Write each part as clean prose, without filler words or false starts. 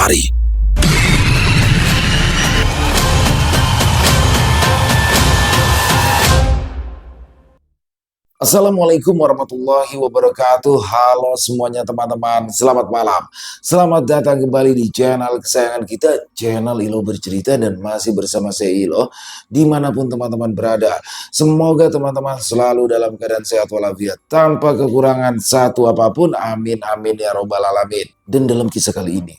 Lestari. Assalamualaikum warahmatullahi wabarakatuh. Halo semuanya teman-teman, selamat malam. Selamat datang kembali di channel kesayangan kita, channel Ilo Bercerita, dan masih bersama saya Ilo dimanapun teman-teman berada. Semoga teman-teman selalu dalam keadaan sehat walafiat, tanpa kekurangan satu apapun. Amin amin ya robbal alamin. Dan dalam kisah kali ini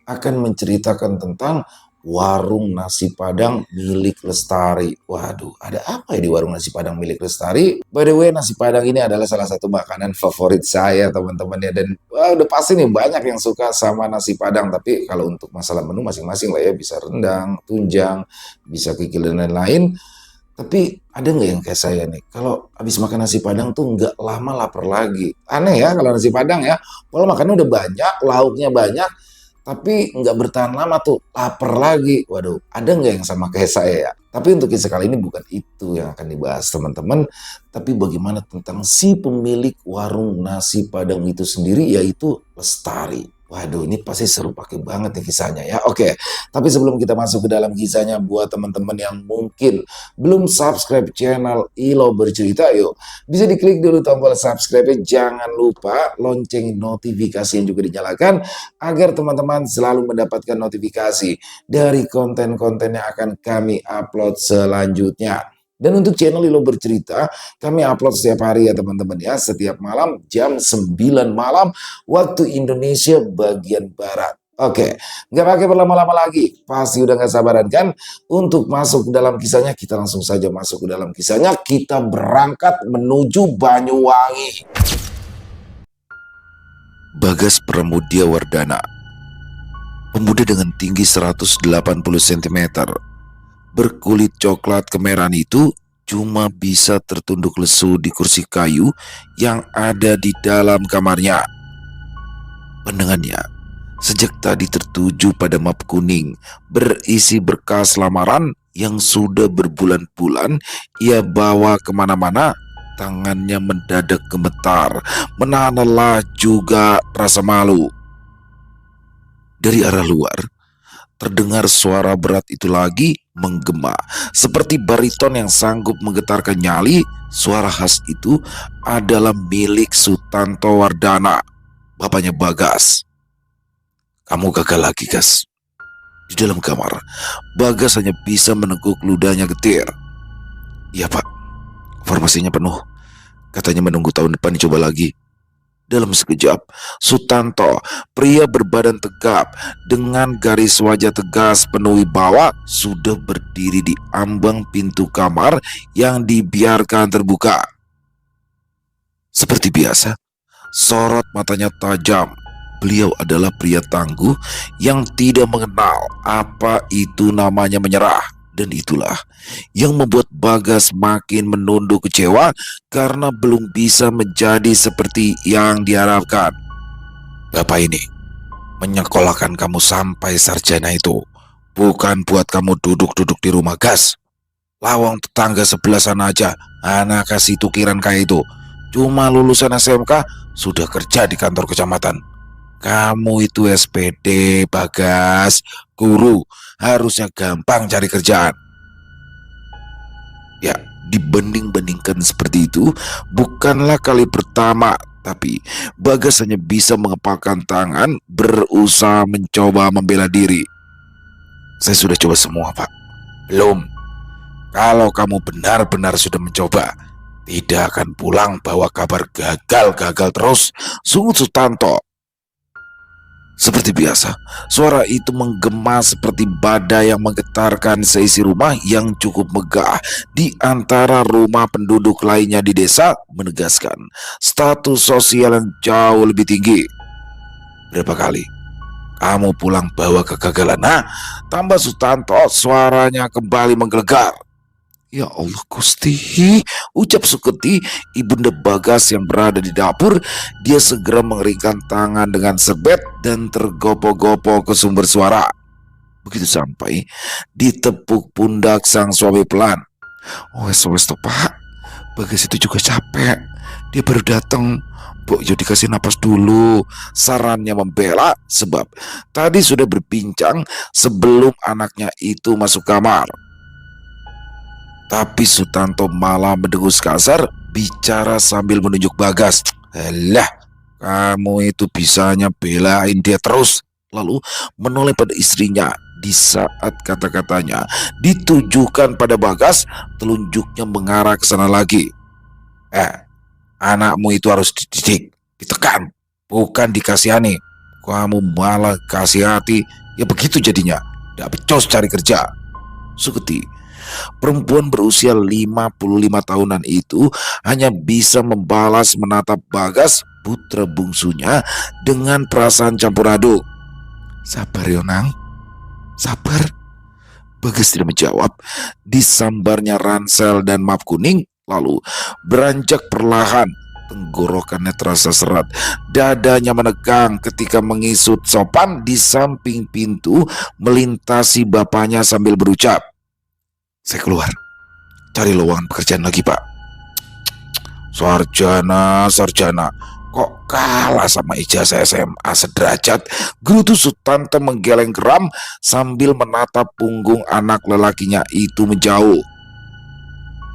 akan menceritakan tentang warung nasi Padang milik Lestari. Waduh, ada apa ya di warung nasi Padang milik Lestari? By the way, nasi Padang ini adalah salah satu makanan favorit saya teman-teman ya. Dan udah pasti nih banyak yang suka sama nasi Padang. Tapi kalau untuk masalah menu masing-masing lah ya, bisa rendang, tunjang, bisa kikil dan lain-lain. Tapi ada nggak yang kayak saya nih, kalau habis makan nasi Padang tuh nggak lama lapar lagi. Aneh ya kalau nasi Padang ya, walau makannya udah banyak, lauknya banyak, tapi nggak bertahan lama tuh lapar lagi. Waduh, ada nggak yang sama kayak saya ya? Tapi untuk kisah kali ini bukan itu yang akan dibahas teman-teman, tapi bagaimana tentang si pemilik warung nasi Padang itu sendiri, yaitu Lestari. Waduh, ini pasti seru pakai banget nih kisahnya ya. Oke, tapi sebelum kita masuk ke dalam kisahnya, buat teman-teman yang mungkin belum subscribe channel Ilo Bercerita, yuk bisa diklik dulu tombol subscribe-nya. Jangan lupa lonceng notifikasi yang juga dinyalakan, agar teman-teman selalu mendapatkan notifikasi dari konten-konten yang akan kami upload selanjutnya. Dan untuk channel Ilo Bercerita, kami upload setiap hari ya teman-teman ya, setiap malam jam 9 malam waktu Indonesia bagian Barat. Oke, nggak pakai berlama-lama lagi, pasti udah nggak sabaran kan untuk masuk ke dalam kisahnya. Kita langsung saja masuk ke dalam kisahnya, kita berangkat menuju Banyuwangi. Bagas Pramudia Wardana, pemuda dengan tinggi 180 cm, berkulit coklat kemerahan itu cuma bisa tertunduk lesu di kursi kayu yang ada di dalam kamarnya. Pandangannya sejak tadi tertuju pada map kuning berisi berkas lamaran yang sudah berbulan-bulan ia bawa kemana-mana. Tangannya mendadak gemetar, menahan lelah juga rasa malu. Dari arah luar terdengar suara berat itu lagi menggema, seperti bariton yang sanggup menggetarkan nyali. Suara khas itu adalah milik Sutanto Wardana, bapaknya Bagas. Kamu gagal lagi, Gas. Di dalam kamar, Bagas hanya bisa meneguk ludahnya getir. Iya, Pak. Formasinya penuh. Katanya menunggu tahun depan dicoba lagi. Dalam sekejap, Sutanto, pria berbadan tegap dengan garis wajah tegas penuh wibawa, sudah berdiri di ambang pintu kamar yang dibiarkan terbuka. Seperti biasa, sorot matanya tajam. Beliau adalah pria tangguh yang tidak mengenal apa itu namanya menyerah. Dan itulah yang membuat Bagas makin menunduk kecewa karena belum bisa menjadi seperti yang diharapkan. Bapak ini menyekolahkan kamu sampai sarjana itu bukan buat kamu duduk-duduk di rumah, Gas. Lawang tetangga sebelah sana aja anak kasih tukiran kayak itu. Cuma lulusan SMK sudah kerja di kantor kecamatan. Kamu itu SPD, Bagas, guru, harusnya gampang cari kerjaan. Ya, dibanding-bandingkan seperti itu bukanlah kali pertama, tapi Bagas hanya bisa mengepalkan tangan, berusaha mencoba membela diri. Saya sudah coba semua, Pak. Belum. Kalau kamu benar-benar sudah mencoba, tidak akan pulang bawa kabar gagal-gagal terus. Sungut Sutanto. Seperti biasa, suara itu menggema seperti badai yang menggetarkan seisi rumah yang cukup megah di antara rumah penduduk lainnya di desa, menegaskan status sosial yang jauh lebih tinggi. Berapa kali kamu pulang bawa kegagalan? Nah, tambah Sutanto, suaranya kembali menggelegar. Ya Allah Gusti, ucap Suketi, ibunda Bagas yang berada di dapur. Dia segera mengeringkan tangan dengan sebet dan tergopoh-gopoh ke sumber suara. Begitu sampai, ditepuk pundak sang suami pelan. Wes Pak, Bagas itu juga capek. Dia baru datang. Mbok Yo dikasih napas dulu, sarannya membela sebab tadi sudah berbincang sebelum anaknya itu masuk kamar. Tapi Sutanto malah mendengus kasar, bicara sambil menunjuk Bagas. Alah, kamu itu bisanya belain dia terus. Lalu menoleh pada istrinya. Di saat kata-katanya ditujukan pada Bagas, telunjuknya mengarah ke sana lagi. Anakmu itu harus dididik, ditekan, bukan dikasihani. Kamu malah kasih hati, ya begitu jadinya. Tidak becos cari kerja. Suketi, perempuan berusia 55 tahunan itu hanya bisa membalas menatap Bagas, putra bungsunya, dengan perasaan campur aduk. Sabar Yonang, sabar. Bagas tidak menjawab. Disambarnya ransel dan map kuning, lalu beranjak perlahan. Tenggorokannya terasa serat, dadanya menegang ketika mengisut sopan di samping pintu, melintasi bapaknya sambil berucap, saya keluar, cari lowongan pekerjaan lagi Pak. Sarjana, kok kalah sama ijazah SMA sederajat? Gerutu Sutanto menggeleng geram sambil menatap punggung anak lelakinya itu menjauh.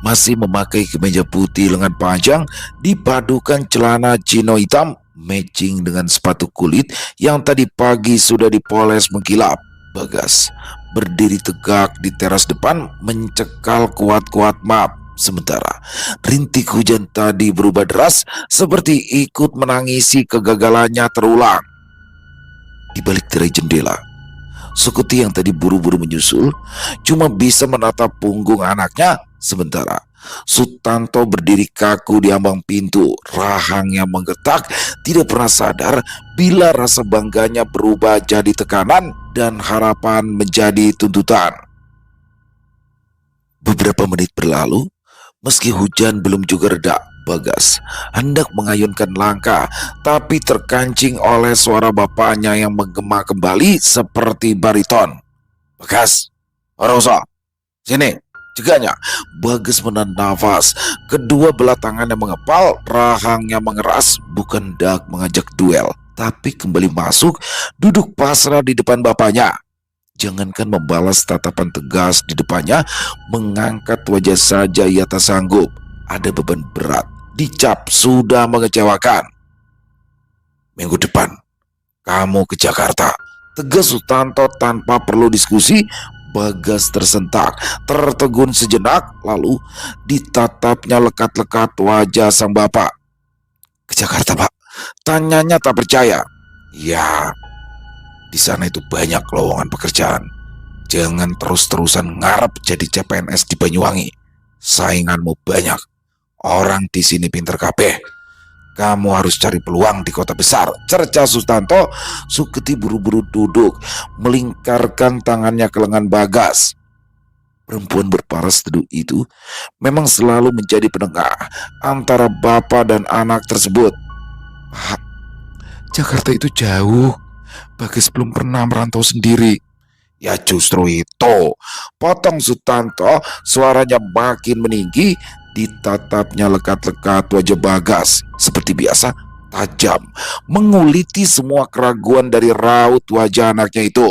Masih memakai kemeja putih lengan panjang dipadukan celana chino hitam matching dengan sepatu kulit yang tadi pagi sudah dipoles mengkilap. Bagas berdiri tegak di teras depan mencekal kuat-kuat map. Sementara rintik hujan tadi berubah deras seperti ikut menangisi kegagalannya terulang. Di balik tirai jendela, Suketi yang tadi buru-buru menyusul cuma bisa menatap punggung anaknya, sementara Sutanto berdiri kaku di ambang pintu, rahangnya menggetak, tidak pernah sadar bila rasa bangganya berubah jadi tekanan dan harapan menjadi tuntutan. Beberapa menit berlalu, meski hujan belum juga reda, Bagas hendak mengayunkan langkah, tapi terkancing oleh suara bapaknya yang menggema kembali seperti bariton. Bagas, Rosa, sini, cegahnya. Bagas menahan nafas, kedua belah tangannya mengepal, rahangnya mengeras, bukan hendak mengajak duel, tapi kembali masuk, duduk pasrah di depan bapaknya. Jangankan membalas tatapan tegas di depannya, mengangkat wajah saja ia tak sanggup. Ada beban berat, dicap sudah mengecewakan. Minggu depan, kamu ke Jakarta, tegas Sutanto tanpa perlu diskusi. Bagas tersentak, tertegun sejenak, lalu ditatapnya lekat-lekat wajah sang bapak. Ke Jakarta Pak? Tanyanya tak percaya. Ya, di sana itu banyak lowongan pekerjaan. Jangan terus-terusan ngarep jadi CPNS di Banyuwangi. Sainganmu banyak. Orang di sini pinter kabeh. Kamu harus cari peluang di kota besar, cerca Sutanto. Suketi buru-buru duduk, melingkarkan tangannya ke lengan Bagas. Perempuan berparas teduh itu memang selalu menjadi penengah antara bapak dan anak tersebut. Pak, Jakarta itu jauh. Bagas belum pernah merantau sendiri. Ya justru itu, potong Sutanto, suaranya makin meninggi. Ditatapnya lekat-lekat wajah Bagas, seperti biasa tajam, menguliti semua keraguan dari raut wajah anaknya itu.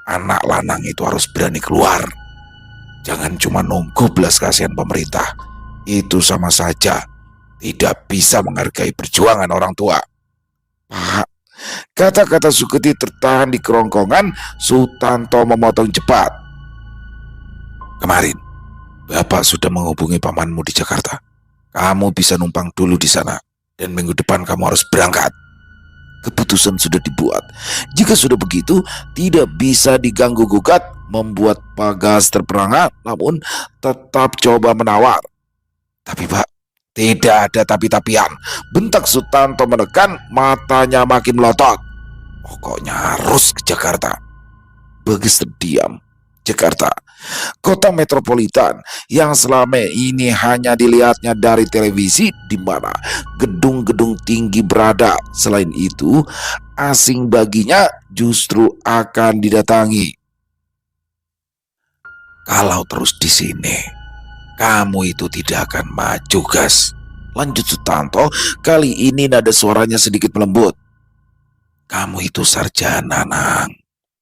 Anak lanang itu harus berani keluar. Jangan cuma nunggu belas kasihan pemerintah. Itu sama saja tidak bisa menghargai perjuangan orang tua. Pak, kata-kata Suketi tertahan di kerongkongan. Sutanto memotong cepat. Kemarin Bapak sudah menghubungi pamanmu di Jakarta. Kamu bisa numpang dulu di sana, dan minggu depan kamu harus berangkat. Keputusan sudah dibuat. Jika sudah begitu, tidak bisa diganggu-gugat, membuat Bagas terperangah, namun tetap coba menawar. Tapi Pak, tidak ada tapi-tapian. Bentak Sutanto menekan, matanya makin melotot. Pokoknya harus ke Jakarta. Bagas terdiam. Jakarta, kota metropolitan yang selama ini hanya dilihatnya dari televisi, di mana gedung-gedung tinggi berada. Selain itu, asing baginya justru akan didatangi. Kalau terus di sini, kamu itu tidak akan maju, Gas. Lanjut Sutanto, kali ini nada suaranya sedikit melembut. Kamu itu sarjana, Nang.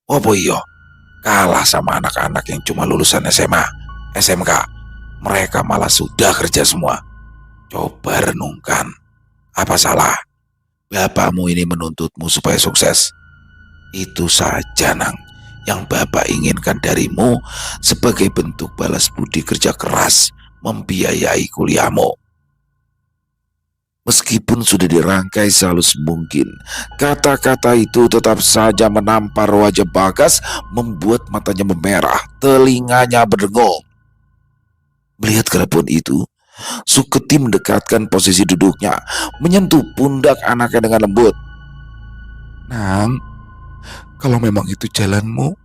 Apa iyo? Kalah sama anak-anak yang cuma lulusan SMA, SMK. Mereka malah sudah kerja semua. Coba renungkan. Apa salah? Bapakmu ini menuntutmu supaya sukses. Itu saja, Nang, yang Bapak inginkan darimu sebagai bentuk balas budi kerja keras membiayai kuliahmu. Meskipun sudah dirangkai sehalus mungkin, kata-kata itu tetap saja menampar wajah Bagas, membuat matanya memerah, telinganya berdengung. Melihat kelakuan itu, Suketi mendekatkan posisi duduknya, menyentuh pundak anaknya dengan lembut. Nang, kalau memang itu jalanmu,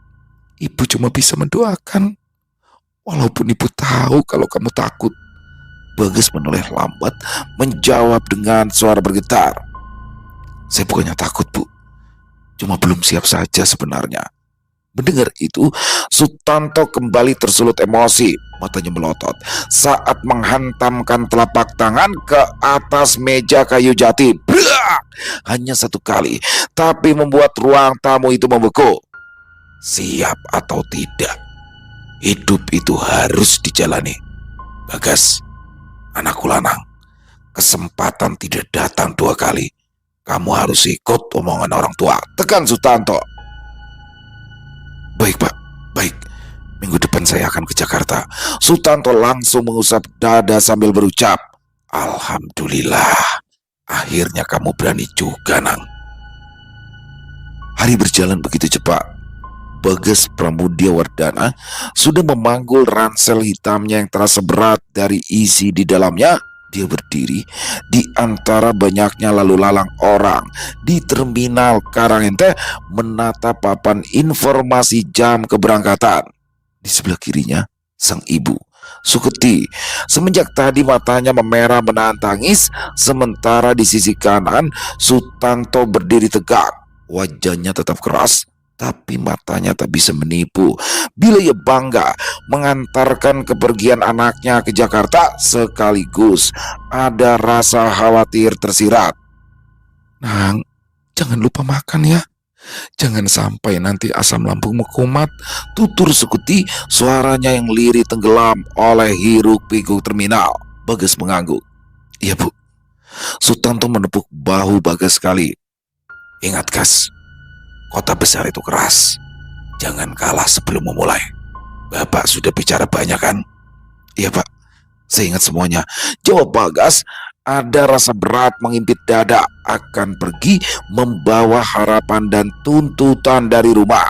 ibu cuma bisa mendoakan. Walaupun ibu tahu kalau kamu takut. Bagas menoleh lambat, menjawab dengan suara bergetar. Saya bukannya takut, Bu. Cuma belum siap saja sebenarnya. Mendengar itu, Sutanto kembali tersulut emosi. Matanya melotot saat menghantamkan telapak tangan ke atas meja kayu jati. Brak! Hanya satu kali, tapi membuat ruang tamu itu membeku. Siap atau tidak, hidup itu harus dijalani. Bagas, anakku lanang, kesempatan tidak datang dua kali. Kamu harus ikut omongan orang tua. Tekan Sutanto. Baik, Pak, baik. Minggu depan saya akan ke Jakarta. Sutanto langsung mengusap dada sambil berucap, Alhamdulillah, akhirnya kamu berani juga, Nang. Hari berjalan begitu cepat. Bagas Pramudiawardana sudah memanggul ransel hitamnya yang terasa berat dari isi di dalamnya. Dia berdiri di antara banyaknya lalu lalang orang di terminal Karangente, menatap papan informasi jam keberangkatan. Di sebelah kirinya, sang ibu, Suketi. Semenjak tadi matanya memerah menahan tangis, sementara di sisi kanan, Sutanto berdiri tegak. Wajahnya tetap keras, tapi matanya tak bisa menipu bila ia bangga mengantarkan kepergian anaknya ke Jakarta, sekaligus ada rasa khawatir tersirat. Nang, jangan lupa makan ya. Jangan sampai nanti asam lambungmu kumat, tutur Suketi, suaranya yang lirih tenggelam oleh hiruk pikuk terminal. Bagas mengangguk. Iya, Bu. Sutanto menepuk bahu Bagas sekali. Ingat, Gas, kota besar itu keras. Jangan kalah sebelum memulai. Bapak sudah bicara banyak kan? Iya, Pak. Saya ingat semuanya. Jawab Bagas. Ada rasa berat mengimpit dada, akan pergi membawa harapan dan tuntutan dari rumah.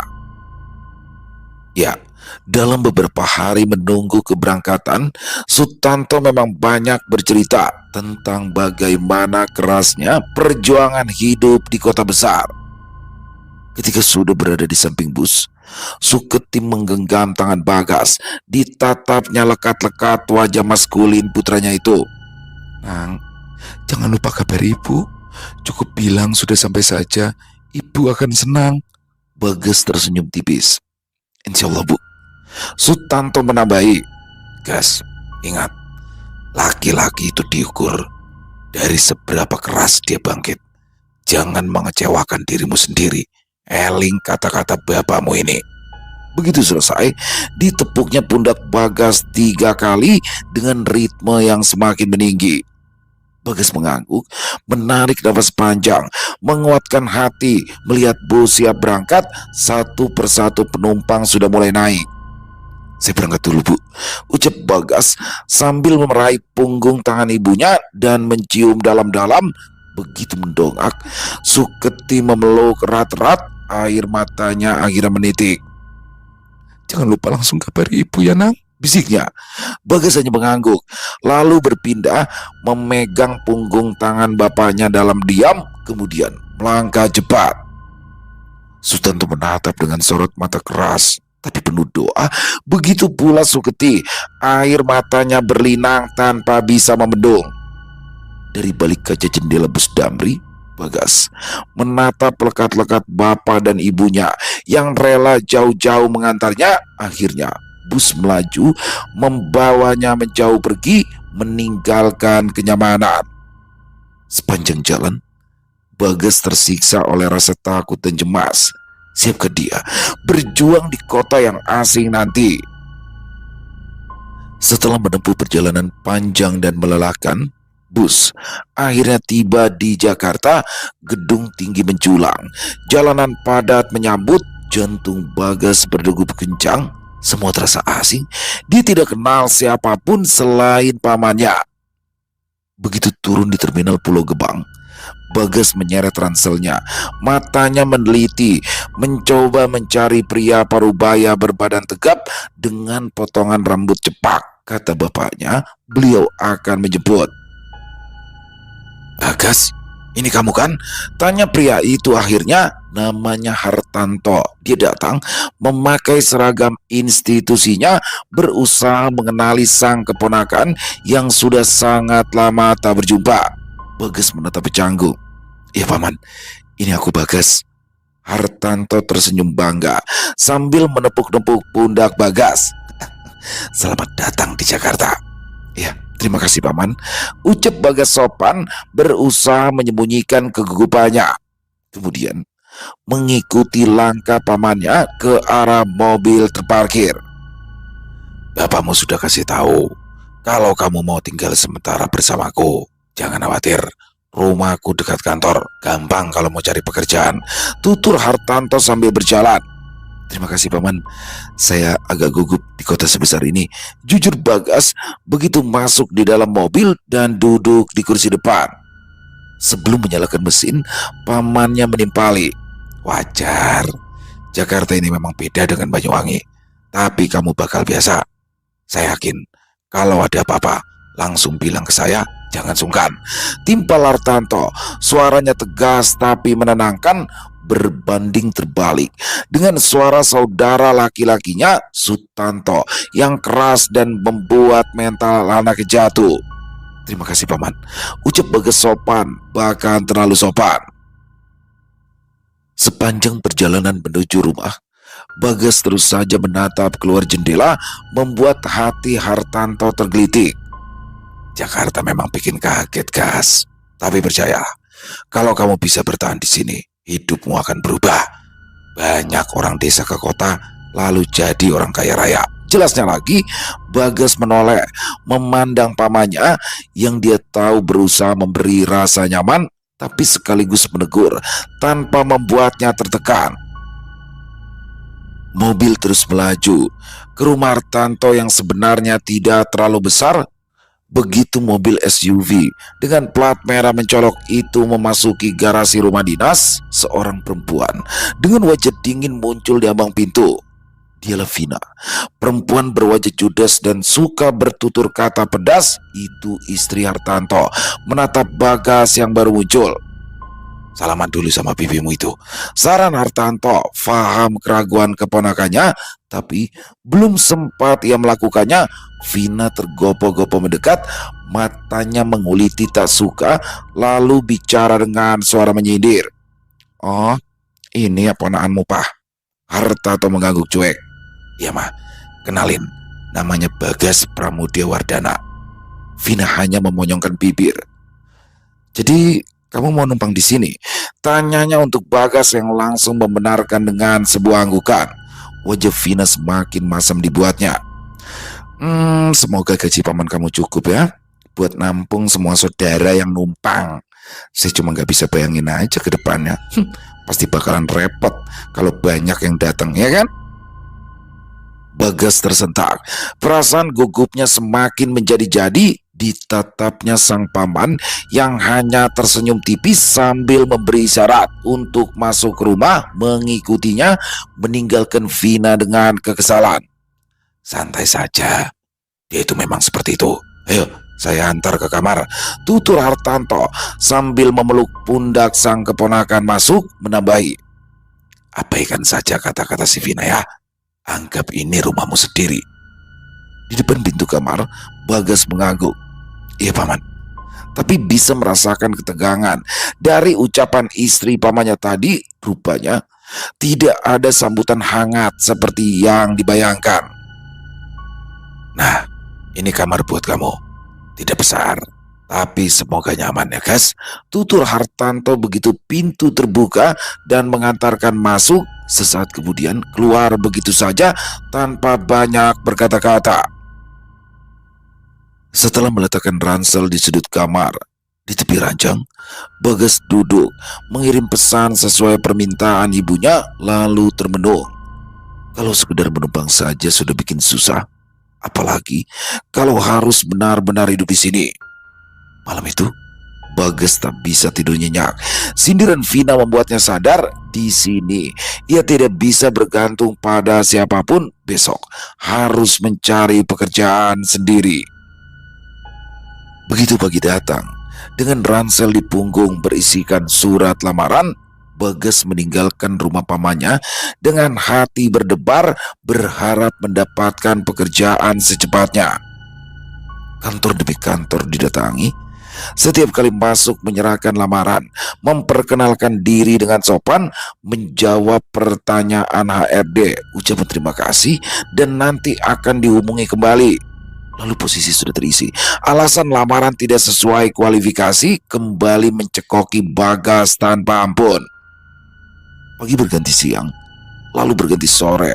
Ya, dalam beberapa hari menunggu keberangkatan, Sutanto memang banyak bercerita tentang bagaimana kerasnya perjuangan hidup di kota besar. Ketika sudah berada di samping bus, Suketi menggenggam tangan Bagas, ditatapnya lekat-lekat wajah maskulin putranya itu. Nang, jangan lupa kabar ibu. Cukup bilang sudah sampai saja, ibu akan senang. Bagas tersenyum tipis. Insya Allah, Bu. Sutanto menambahi. Gas, ingat, laki-laki itu diukur dari seberapa keras dia bangkit. Jangan mengecewakan dirimu sendiri. Eling kata-kata bapakmu ini. Begitu selesai, ditepuknya pundak Bagas 3 kali dengan ritme yang semakin meninggi. Bagas mengangguk, menarik nafas panjang, menguatkan hati melihat bus siap berangkat. Satu persatu penumpang sudah mulai naik. Saya berangkat dulu, Bu, ucap Bagas sambil memeraih punggung tangan ibunya dan mencium dalam-dalam. Begitu mendongak, Suketi memeluk erat-erat, air matanya akhirnya menitik. Jangan lupa langsung kabari ibu ya, Nang, bisiknya. Bagas hanya mengangguk, lalu berpindah memegang punggung tangan bapaknya dalam diam, kemudian melangkah cepat. Sutanto menatap dengan sorot mata keras, tapi penuh doa. Begitu pula Suketi, air matanya berlinang tanpa bisa membendung. Dari balik kaca jendela bus Damri, Bagas menatap lekat-lekat bapak dan ibunya yang rela jauh-jauh mengantarnya. Akhirnya bus melaju, membawanya menjauh pergi, meninggalkan kenyamanan. Sepanjang jalan, Bagas tersiksa oleh rasa takut dan cemas. Siapkah dia berjuang di kota yang asing nanti? Setelah menempuh perjalanan panjang dan melelahkan, bus akhirnya tiba di Jakarta. Gedung tinggi menjulang, jalanan padat menyambut, jantung Bagas berdegup kencang. Semua terasa asing. Dia tidak kenal siapapun selain pamannya. Begitu turun di terminal Pulau Gebang, Bagas menyeret ranselnya. Matanya meneliti, mencoba mencari pria parubaya berbadan tegap dengan potongan rambut cepak. Kata bapaknya, beliau akan menjemput. "Bagas, ini kamu kan?" tanya pria itu akhirnya. Namanya Hartanto. Dia datang memakai seragam institusinya, berusaha mengenali sang keponakan yang sudah sangat lama tak berjumpa. Bagas menatap canggung. "Ya paman, ini aku Bagas." Hartanto tersenyum bangga sambil menepuk-nepuk pundak Bagas. "Selamat datang di Jakarta." "Ya, terima kasih paman," ucap Bagas sopan, berusaha menyembunyikan kegugupannya. Kemudian mengikuti langkah pamannya ke arah mobil terparkir. "Bapakmu sudah kasih tahu kalau kamu mau tinggal sementara bersamaku. Jangan khawatir, rumahku dekat kantor. Gampang kalau mau cari pekerjaan," tutur Hartanto sambil berjalan. "Terima kasih paman, saya agak gugup di kota sebesar ini," jujur Bagas begitu masuk di dalam mobil dan duduk di kursi depan. Sebelum menyalakan mesin, pamannya menimpali. "Wajar, Jakarta ini memang beda dengan Banyuwangi, tapi kamu bakal biasa. Saya yakin kalau ada apa-apa langsung bilang ke saya, jangan sungkan," timpal Hartanto. Suaranya tegas tapi menenangkan, berbanding terbalik dengan suara saudara laki-lakinya Sutanto yang keras dan membuat mental anak jatuh. "Terima kasih paman," ucap Bagas sopan, bahkan terlalu sopan. Sepanjang perjalanan menuju rumah, Bagas terus saja menatap keluar jendela, membuat hati Hartanto tergelitik. Jakarta memang bikin kaget, Gas. Tapi percaya, kalau kamu bisa bertahan di sini, hidupmu akan berubah. Banyak orang desa ke kota, lalu jadi orang kaya raya. Jelasnya lagi, Bagas menoleh, memandang pamannya yang dia tahu berusaha memberi rasa nyaman, tapi sekaligus menegur tanpa membuatnya tertekan. Mobil terus melaju ke rumah Hartanto yang sebenarnya tidak terlalu besar. Begitu mobil SUV dengan plat merah mencolok itu memasuki garasi rumah dinas, seorang perempuan dengan wajah dingin muncul di ambang pintu. Dialah Vina, perempuan berwajah judes dan suka bertutur kata pedas. Itu istri Hartanto menatap Bagas yang baru muncul. "Salaman dulu sama bibimu itu," saran Hartanto. Faham keraguan keponakannya, tapi belum sempat ia melakukannya, Vina tergopoh-gopoh mendekat, matanya menguliti tak suka, lalu bicara dengan suara menyindir. "Oh, ini ya ponakanmu, Pak." Hartanto mengangguk cuek. "Ya mah, kenalin, namanya Bagas Pramudia Wardana." Vina hanya memonyongkan bibir. "Jadi kamu mau numpang di sini?" tanyanya untuk Bagas yang langsung membenarkan dengan sebuah anggukan. Wajah Vina semakin masam dibuatnya. Semoga gaji paman kamu cukup ya, buat nampung semua saudara yang numpang. Saya cuma gak bisa bayangin aja ke depannya. Pasti bakalan repot kalau banyak yang datang, ya kan?" Bagas tersentak. Perasaan gugupnya semakin menjadi-jadi. Ditatapnya sang paman yang hanya tersenyum tipis sambil memberi isyarat untuk masuk ke rumah, mengikutinya, meninggalkan Vina dengan kekesalan. "Santai saja, dia itu memang seperti itu. Ayo, saya antar ke kamar," tutur Hartanto sambil memeluk pundak sang keponakan. Masuk menambahi, "Abaikan saja kata-kata si Vina ya. Anggap ini rumahmu sendiri." Di depan pintu kamar, Bagas mengangguk. "Iya paman," tapi bisa merasakan ketegangan dari ucapan istri pamannya tadi. Rupanya tidak ada sambutan hangat seperti yang dibayangkan. "Nah, ini kamar buat kamu. Tidak besar, tapi semoga nyaman ya guys. Tutur Hartanto begitu pintu terbuka dan mengantarkan masuk, sesaat kemudian keluar begitu saja tanpa banyak berkata-kata. Setelah meletakkan ransel di sudut kamar, di tepi ranjang, Bagas duduk mengirim pesan sesuai permintaan ibunya lalu termenung. Kalau sekedar menumpang saja sudah bikin susah, apalagi kalau harus benar-benar hidup di sini. Malam itu, Bagas tak bisa tidur nyenyak. Sindiran Vina membuatnya sadar di sini ia tidak bisa bergantung pada siapapun besok. Harus mencari pekerjaan sendiri. Begitu pagi datang, dengan ransel di punggung berisikan surat lamaran, Bagas meninggalkan rumah pamannya dengan hati berdebar berharap mendapatkan pekerjaan secepatnya. Kantor demi kantor didatangi. Setiap kali masuk menyerahkan lamaran, memperkenalkan diri dengan sopan, menjawab pertanyaan HRD, ucapan terima kasih, dan nanti akan dihubungi kembali. Lalu posisi sudah terisi. Alasan lamaran tidak sesuai kualifikasi kembali mencekoki Bagas tanpa ampun. Pagi berganti siang, lalu berganti sore,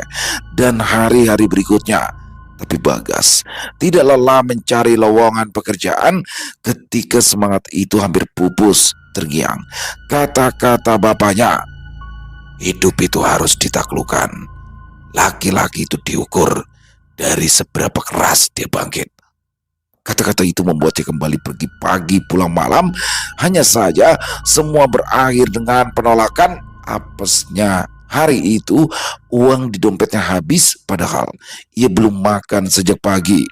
dan hari-hari berikutnya. Tapi Bagas tidak lelah mencari lowongan pekerjaan ketika semangat itu hampir pupus. Terngiang kata-kata bapaknya, hidup itu harus ditaklukkan. Laki-laki itu diukur dari seberapa keras dia bangkit. Kata-kata itu membuatnya kembali pergi pagi pulang malam. Hanya saja semua berakhir dengan penolakan. Apesnya hari itu uang di dompetnya habis, padahal ia belum makan sejak pagi.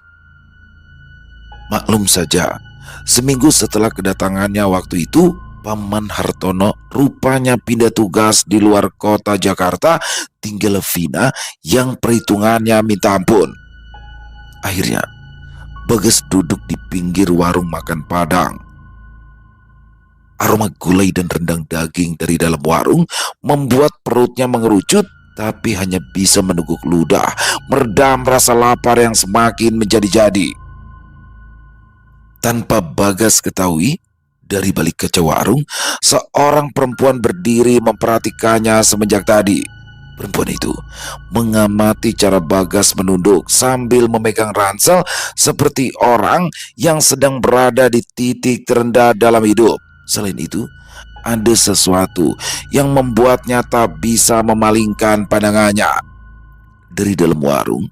Maklum saja, seminggu setelah kedatangannya waktu itu, Paman Hartono rupanya pindah tugas di luar kota Jakarta. Tinggal Vina yang perhitungannya minta ampun. Akhirnya Bagas duduk di pinggir warung makan Padang. Aroma gulai dan rendang daging dari dalam warung membuat perutnya mengerucut, tapi hanya bisa meneguk ludah, meredam rasa lapar yang semakin menjadi-jadi. Tanpa Bagas ketahui, dari balik kaca warung, seorang perempuan berdiri memperhatikannya semenjak tadi. Perempuan itu mengamati cara Bagas menunduk sambil memegang ransel seperti orang yang sedang berada di titik terendah dalam hidup. Selain itu, ada sesuatu yang membuatnya tak bisa memalingkan pandangannya. Dari dalam warung,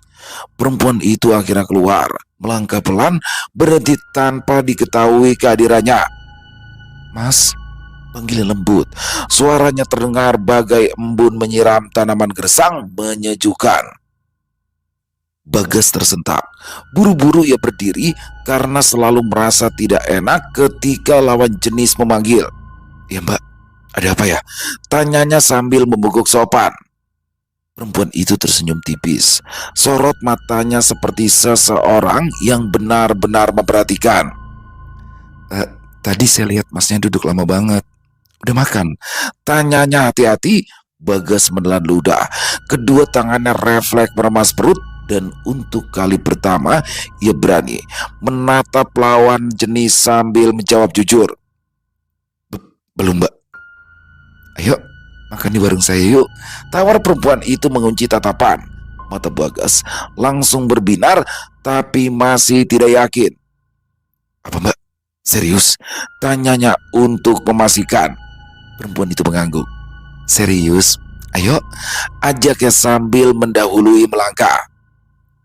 perempuan itu akhirnya keluar, melangkah pelan, berhenti tanpa diketahui kehadirannya. "Mas," panggilan lembut. Suaranya terdengar bagai embun menyiram tanaman gersang, menyejukkan. Bagas tersentak. Buru-buru ia berdiri karena selalu merasa tidak enak ketika lawan jenis memanggil. "Ya mbak, ada apa ya?" tanyanya sambil membungkuk sopan. Perempuan itu tersenyum tipis. Sorot matanya seperti seseorang yang benar-benar memperhatikan. Tadi saya lihat masnya duduk lama banget. Udah makan?" tanyanya hati-hati. Bagas menelan ludah. Kedua tangannya refleks meremas perut, dan untuk kali pertama ia berani menatap lawan jenis sambil menjawab jujur. Belum mbak." "Ayo makan di warung saya yuk," tawar perempuan itu mengunci tatapan. Mata Bagas langsung berbinar, tapi masih tidak yakin. "Apa mbak? Serius?" tanyanya untuk memastikan. Perempuan itu mengangguk. "Serius, ayo," ajaknya sambil mendahului melangkah.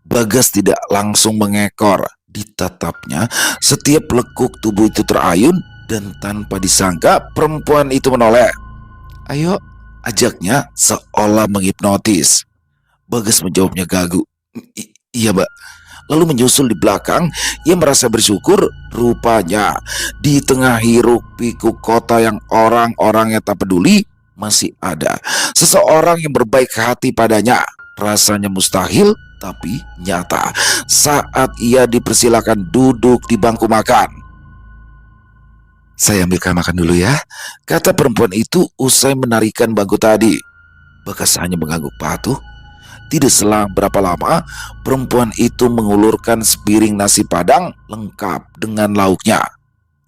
Bagas tidak langsung mengekor. Ditatapnya, setiap lekuk tubuh itu terayun, dan tanpa disangka perempuan itu menoleh. "Ayo," ajaknya seolah menghipnotis. Bagas menjawabnya gagu. Iya mbak." Lalu menyusul di belakang. Ia merasa bersyukur. Rupanya di tengah hiruk pikuk kota yang orang-orangnya tak peduli, masih ada seseorang yang berbaik hati padanya. Rasanya mustahil, tapi nyata saat ia dipersilakan duduk di bangku makan. "Saya ambilkan makan dulu ya," kata perempuan itu usai menarikan bangku tadi. Bagas hanya mengangguk patuh. Tidak selang berapa lama, perempuan itu mengulurkan sepiring nasi padang lengkap dengan lauknya.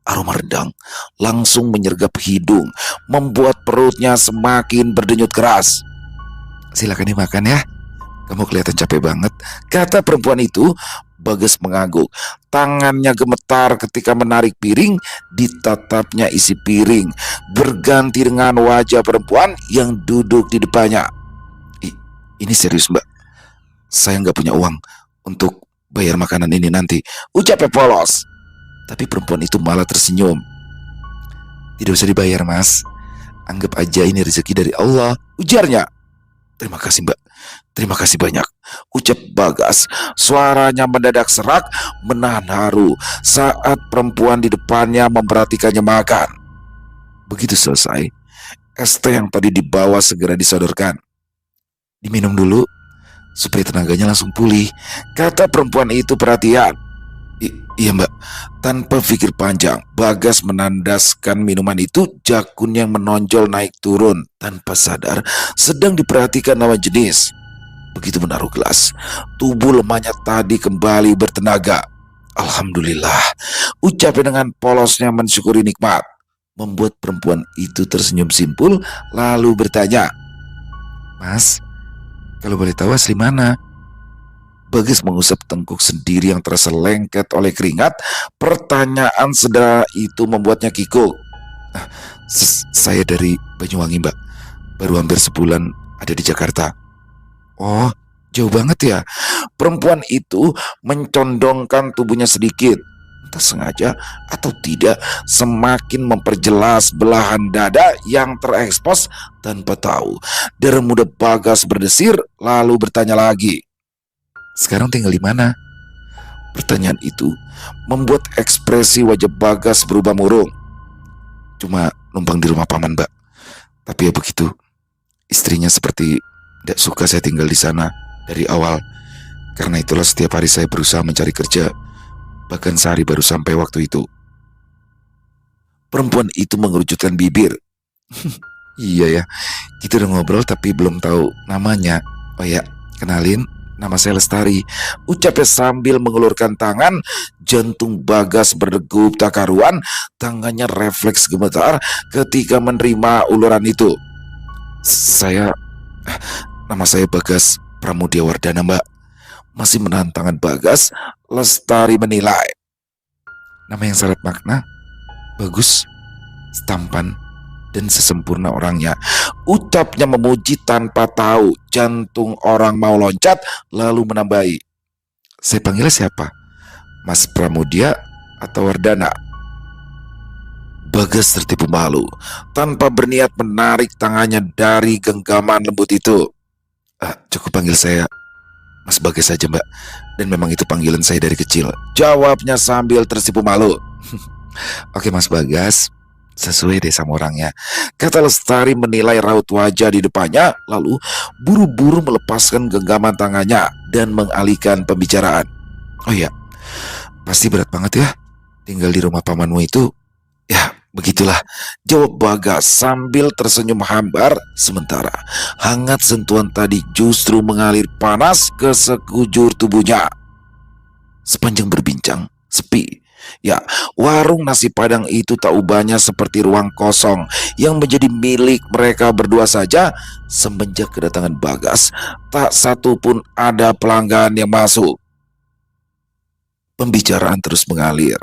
Aroma rendang langsung menyergap hidung, membuat perutnya semakin berdenyut keras. "Silakan dimakan ya, kamu kelihatan capek banget," kata perempuan itu. Bagas mengangguk. Tangannya gemetar ketika menarik piring. Ditatapnya isi piring berganti dengan wajah perempuan yang duduk di depannya. "Ini serius, Mbak. Saya nggak punya uang untuk bayar makanan ini nanti," ucapnya polos. Tapi perempuan itu malah tersenyum. "Tidak usah dibayar, Mas. Anggap aja ini rezeki dari Allah," ujarnya. "Terima kasih, Mbak. Terima kasih banyak," ucap Bagas. Suaranya mendadak serak, menahan haru saat perempuan di depannya memperhatikannya makan. Begitu selesai, es teh yang tadi dibawa segera disodorkan. "Diminum dulu supaya tenaganya langsung pulih," kata perempuan itu perhatian. Iya, Mbak." Tanpa pikir panjang, Bagas menandaskan minuman itu. Jakun yang menonjol naik turun tanpa sadar sedang diperhatikan lawan jenis. Begitu menaruh gelas, tubuh lemahnya tadi kembali bertenaga. "Alhamdulillah," ucapnya dengan polosnya mensyukuri nikmat. Membuat perempuan itu tersenyum simpul lalu bertanya, "Mas, kalau boleh tahu asli mana?" Bagas mengusap tengkuk sendiri yang terasa lengket oleh keringat. Pertanyaan sederhana itu membuatnya kikuk. "Ah, saya dari Banyuwangi, Mbak. Baru hampir sebulan ada di Jakarta." "Oh, jauh banget ya." Perempuan itu mencondongkan tubuhnya sedikit. Entah sengaja atau tidak, semakin memperjelas belahan dada yang terekspos tanpa tahu. Darah muda Bagas berdesir lalu bertanya lagi, "Sekarang tinggal di mana?" Pertanyaan itu membuat ekspresi wajah Bagas berubah murung. "Cuma numpang di rumah paman, Mbak. Tapi ya begitu, istrinya seperti tidak suka saya tinggal di sana dari awal. Karena itulah setiap hari saya berusaha mencari kerja. Bahkan sehari baru sampai waktu itu." Perempuan itu mengerucutkan bibir. "Iya ya, kita udah ngobrol tapi belum tahu namanya. Oh ya, kenalin, nama saya Lestari," ucapnya sambil mengulurkan tangan. Jantung Bagas berdegup tak karuan. Tangannya refleks gemetar ketika menerima uluran itu. "Saya, nama saya Bagas Pramudia Wardana, Mbak." Masih menahan tangan Bagas, Lestari menilai, "Nama yang syarat makna, bagus, tampan, dan sesempurna orangnya," ucapnya memuji tanpa tahu jantung orang mau loncat. Lalu menambahi, "Saya panggilnya siapa? Mas Pramudia atau Wardana?" Bagas tertipu malu. Tanpa berniat menarik tangannya dari genggaman lembut itu. Cukup panggil saya Mas Bagas saja, Mbak. Dan memang itu panggilan saya dari kecil," jawabnya sambil tersipu malu. "Oke Mas Bagas, sesuai deh sama orangnya," kata Lestari menilai raut wajah di depannya. Lalu buru-buru melepaskan genggaman tangannya dan mengalihkan pembicaraan. "Oh iya, pasti berat banget ya tinggal di rumah pamanmu itu." "Ya, begitulah," jawab Bagas sambil tersenyum hambar. Sementara hangat sentuhan tadi justru mengalir panas ke sekujur tubuhnya. Sepanjang berbincang, sepi. Ya, warung nasi padang itu tak ubahnya seperti ruang kosong yang menjadi milik mereka berdua saja. Semenjak kedatangan Bagas, tak satu pun ada pelanggan yang masuk. Pembicaraan terus mengalir.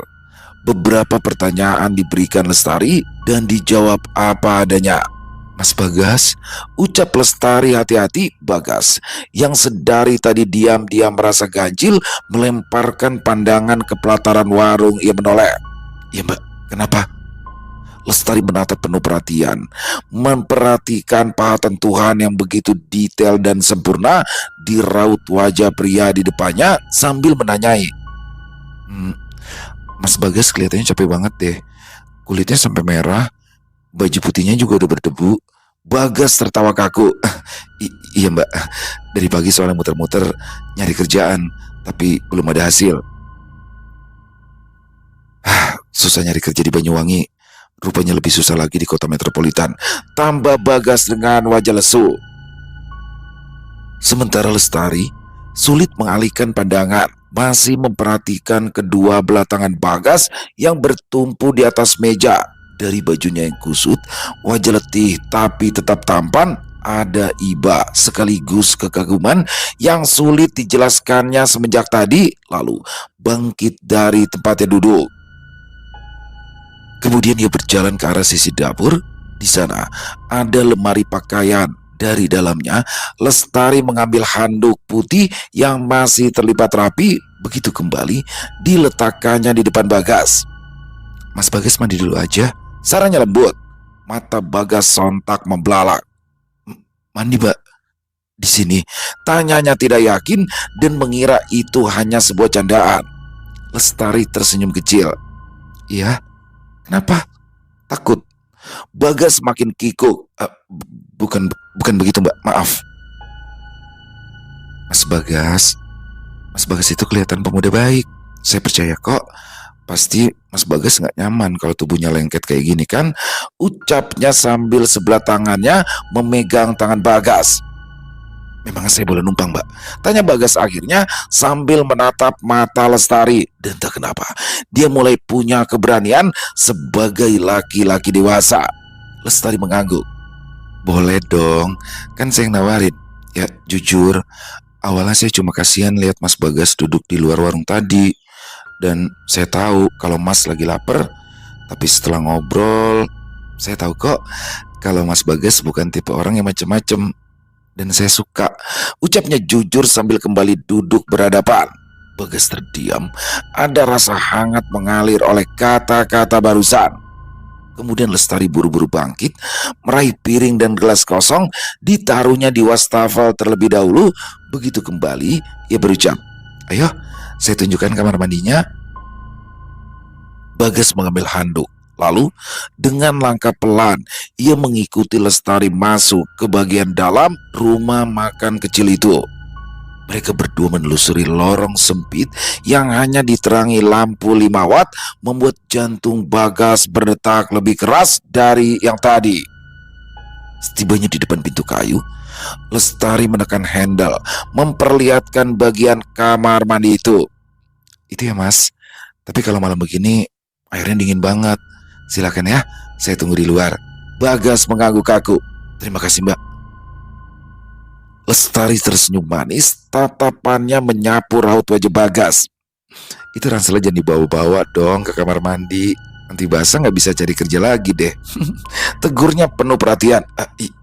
Beberapa pertanyaan diberikan Lestari dan dijawab apa adanya. "Mas Bagas," ucap Lestari hati-hati. Bagas yang sedari tadi diam-diam merasa ganjil melemparkan pandangan ke pelataran warung. Ia menoleh. "Ya Mbak, kenapa?" Lestari menatap penuh perhatian, memperhatikan pahatan Tuhan yang begitu detail dan sempurna di raut wajah pria di depannya sambil menanyai, "Mas Bagas kelihatannya capek banget deh. Kulitnya sampai merah, baju putihnya juga udah berdebu." Bagas tertawa kaku. Iya Mbak, dari pagi soalnya muter-muter nyari kerjaan, tapi belum ada hasil." "Susah nyari kerja di Banyuwangi, rupanya lebih susah lagi di kota metropolitan," tambah Bagas dengan wajah lesu. Sementara Lestari sulit mengalihkan pandangan, masih memperhatikan kedua belah tangan Bagas yang bertumpu di atas meja. Dari bajunya yang kusut, wajah letih tapi tetap tampan, ada iba sekaligus kekaguman yang sulit dijelaskannya semenjak tadi, lalu bangkit dari tempatnya duduk. Kemudian ia berjalan ke arah sisi dapur. Di sana ada lemari pakaian. Dari dalamnya, Lestari mengambil handuk putih yang masih terlipat rapi. Begitu kembali, diletakkannya di depan Bagas. "Mas Bagas mandi dulu aja," sarannya lembut. Mata Bagas sontak membelalak. "Mandi, Mbak?" "Di sini," tanyanya tidak yakin dan mengira itu hanya sebuah candaan. Lestari tersenyum kecil. "Iya, kenapa?" "Takut." Bagas makin kikuk. Bukan begitu, Mbak. Maaf." Mas Bagas itu kelihatan pemuda baik. Saya percaya kok. Pasti Mas Bagas nggak nyaman kalau tubuhnya lengket kayak gini kan?" Ucapnya sambil sebelah tangannya memegang tangan Bagas. "Memang saya boleh numpang, Mbak?" tanya Bagas akhirnya sambil menatap mata Lestari. Dan tak kenapa, dia mulai punya keberanian sebagai laki-laki dewasa. Lestari mengangguk. "Boleh dong, kan saya yang nawarin. Ya jujur, awalnya saya cuma kasihan lihat Mas Bagas duduk di luar warung tadi. Dan saya tahu kalau Mas lagi lapar. Tapi setelah ngobrol, saya tahu kok kalau Mas Bagas bukan tipe orang yang macem-macem. Dan saya suka." Ucapnya jujur sambil kembali duduk berhadapan. Bagas terdiam. Ada rasa hangat mengalir oleh kata-kata barusan. Kemudian Lestari buru-buru bangkit, meraih piring dan gelas kosong, ditaruhnya di wastafel terlebih dahulu. Begitu kembali, ia berucap, "Ayo, saya tunjukkan kamar mandinya." Bagas mengambil handuk. Lalu dengan langkah pelan, ia mengikuti Lestari masuk ke bagian dalam rumah makan kecil itu. Mereka berdua menelusuri lorong sempit yang hanya diterangi lampu 5 watt, membuat jantung Bagas berdetak lebih keras dari yang tadi. Setibanya di depan pintu kayu, Lestari menekan handle, memperlihatkan bagian kamar mandi itu. "Itu ya, Mas. Tapi kalau malam begini, airnya dingin banget. Silakan ya, saya tunggu di luar." Bagas mengangguk kaku. "Terima kasih, Mbak." Lestari tersenyum manis, tatapannya menyapu raut wajah Bagas. "Itu ranselnya jangan dibawa-bawa dong ke kamar mandi. Nanti basah nggak bisa cari kerja lagi deh." Tegurnya penuh perhatian.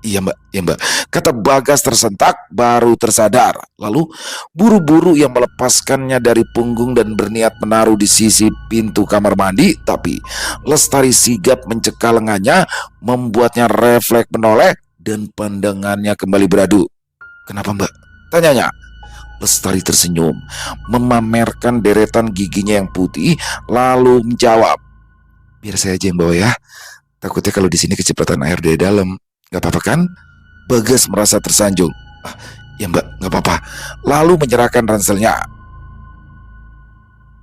Iya mbak, kata Bagas tersentak, baru tersadar. Lalu buru-buru ia melepaskannya dari punggung dan berniat menaruh di sisi pintu kamar mandi. Tapi Lestari sigap mencekal lengannya, membuatnya refleks menoleh dan pandangannya kembali beradu. "Kenapa, Mbak?" tanyanya. Lestari tersenyum, memamerkan deretan giginya yang putih, lalu menjawab, "Biar saya aja yang bawa ya. Takutnya kalau di sini kecepatan air dari dalam. Gak apa-apa kan?" Bagas merasa tersanjung. "Ya Mbak, gak apa-apa." Lalu menyerahkan ranselnya.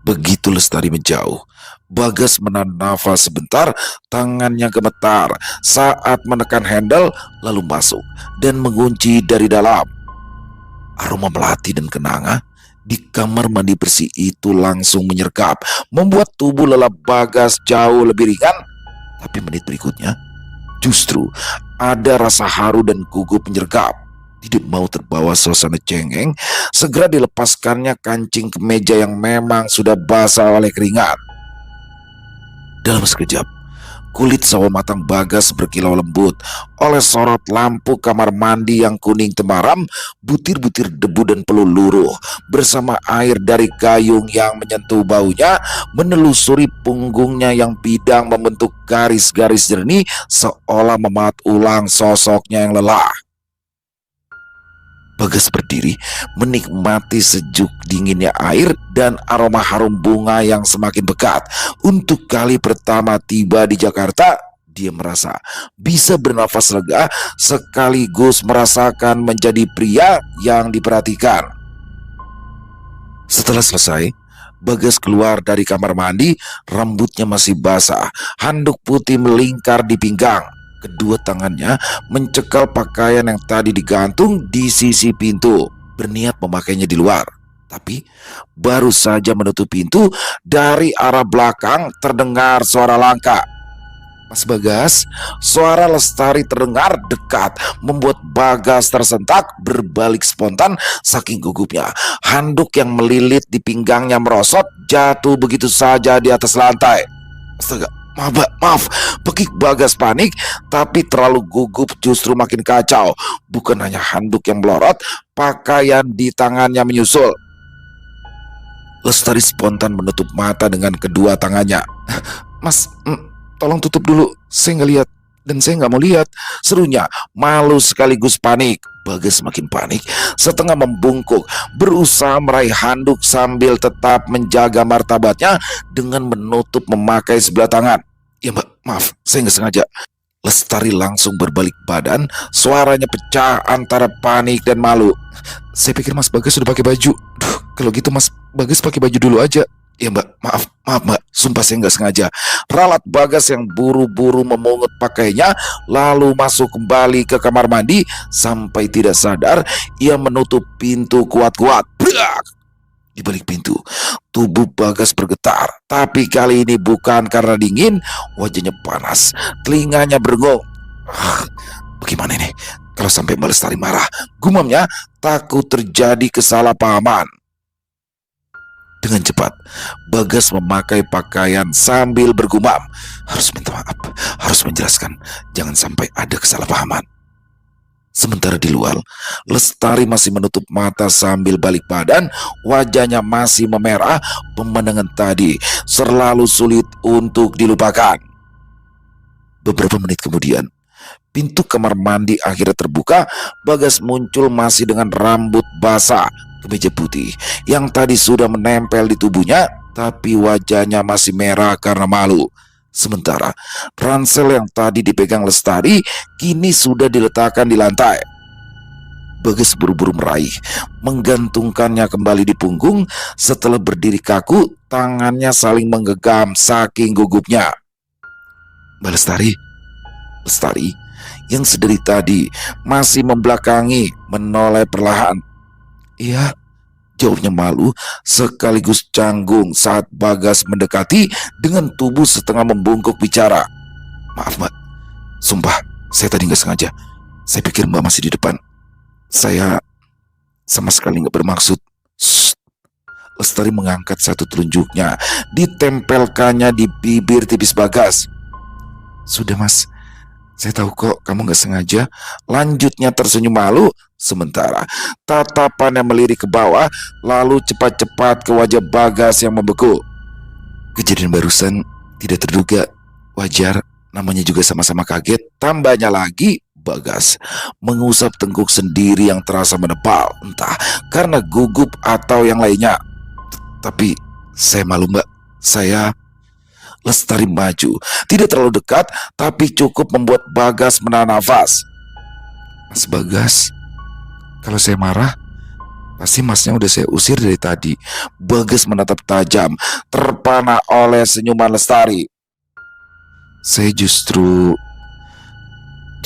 Begitu Lestari menjauh, Bagas menahan nafas sebentar, tangannya gemetar saat menekan handle, lalu masuk dan mengunci dari dalam. Aroma melati dan kenanga di kamar mandi bersih itu langsung menyergap, membuat tubuh lelah Bagas jauh lebih ringan. Tapi menit berikutnya, justru ada rasa haru dan gugup menyergap. Tidak mau terbawa suasana cengeng, segera dilepaskannya kancing kemeja yang memang sudah basah oleh keringat. Dalam sekejap, kulit sawo matang Bagas berkilau lembut oleh sorot lampu kamar mandi yang kuning temaram. Butir-butir debu dan peluh luruh bersama air dari gayung yang menyentuh baunya, menelusuri punggungnya yang bidang membentuk garis-garis jernih, seolah memahat ulang sosoknya yang lelah. Bagas berdiri, menikmati sejuk dinginnya air dan aroma harum bunga yang semakin pekat. Untuk kali pertama tiba di Jakarta, dia merasa bisa bernafas lega sekaligus merasakan menjadi pria yang diperhatikan. Setelah selesai, Bagas keluar dari kamar mandi, rambutnya masih basah, handuk putih melingkar di pinggang. Kedua tangannya mencekal pakaian yang tadi digantung di sisi pintu. berniat memakainya di luar. Tapi baru saja menutup pintu, dari arah belakang terdengar suara langkah. Mas Bagas, suara Lestari terdengar dekat, membuat Bagas tersentak, berbalik spontan saking gugupnya. Handuk yang melilit di pinggangnya merosot, jatuh begitu saja di atas lantai. Astaga, maaf, pekik Bagas panik, tapi terlalu gugup justru makin kacau. Bukan hanya handuk yang melorot, pakaian di tangannya menyusul. Lestari spontan menutup mata dengan kedua tangannya. Mas, tolong tutup dulu, saya nggak lihat. Dan saya nggak mau lihat, serunya. Malu sekaligus panik. Bagas makin panik, setengah membungkuk, berusaha meraih handuk sambil tetap menjaga martabatnya dengan menutup memakai sebelah tangan. Ya mbak, maaf, saya nggak sengaja. Lestari langsung berbalik badan, suaranya pecah antara panik dan malu. Saya pikir Mas Bagas sudah pakai baju. Duh, kalau gitu Mas Bagas pakai baju dulu aja. Ya mbak, maaf mbak, sumpah saya nggak sengaja. Ralat Bagas yang buru-buru memungut pakainya, lalu masuk kembali ke kamar mandi. Sampai tidak sadar, ia menutup pintu kuat-kuat. Brak! Di balik pintu, tubuh Bagas bergetar. Tapi kali ini bukan karena dingin, wajahnya panas, telinganya berengung. Bagaimana ini? Kalau sampai Mbak Lestari marah, gumamnya, takut terjadi kesalahpahaman. Dengan cepat, Bagas memakai pakaian sambil bergumam. Harus minta maaf, harus menjelaskan, jangan sampai ada kesalahpahaman. Sementara di luar, Lestari masih menutup mata sambil balik badan, wajahnya masih memerah. Pemandangan tadi selalu sulit untuk dilupakan. Beberapa menit kemudian, pintu kamar mandi akhirnya terbuka. Bagas muncul masih dengan rambut basah, kemeja putih yang tadi sudah menempel di tubuhnya, tapi wajahnya masih merah karena malu. Sementara ransel yang tadi dipegang Lestari kini sudah diletakkan di lantai. Bagas buru-buru meraih, menggantungkannya kembali di punggung. Setelah berdiri kaku, tangannya saling menggenggam saking gugupnya. Mbak Lestari yang sedari tadi masih membelakangi, menoleh perlahan. Iya, jawabnya malu sekaligus canggung saat Bagas mendekati dengan tubuh setengah membungkuk bicara. Maaf mbak, sumpah saya tadi nggak sengaja. Saya pikir mbak masih di depan. Saya sama sekali nggak bermaksud. Shh. Lestari mengangkat satu telunjuknya, ditempelkannya di bibir tipis Bagas. Sudah mas, saya tahu kok kamu nggak sengaja. Lanjutnya tersenyum malu, sementara tatapannya melirik ke bawah, lalu cepat-cepat ke wajah Bagas yang membeku. Kejadian barusan tidak terduga, wajar, namanya juga sama-sama kaget. Tambahnya lagi, Bagas mengusap tengkuk sendiri yang terasa menebal, entah karena gugup atau yang lainnya. Tapi saya malu mbak, saya... Lestari maju, tidak terlalu dekat, tapi cukup membuat Bagas menahan nafas. Mas Bagas, kalau saya marah, pasti masnya udah saya usir dari tadi. Bagas menatap tajam, terpana oleh senyuman Lestari. Saya justru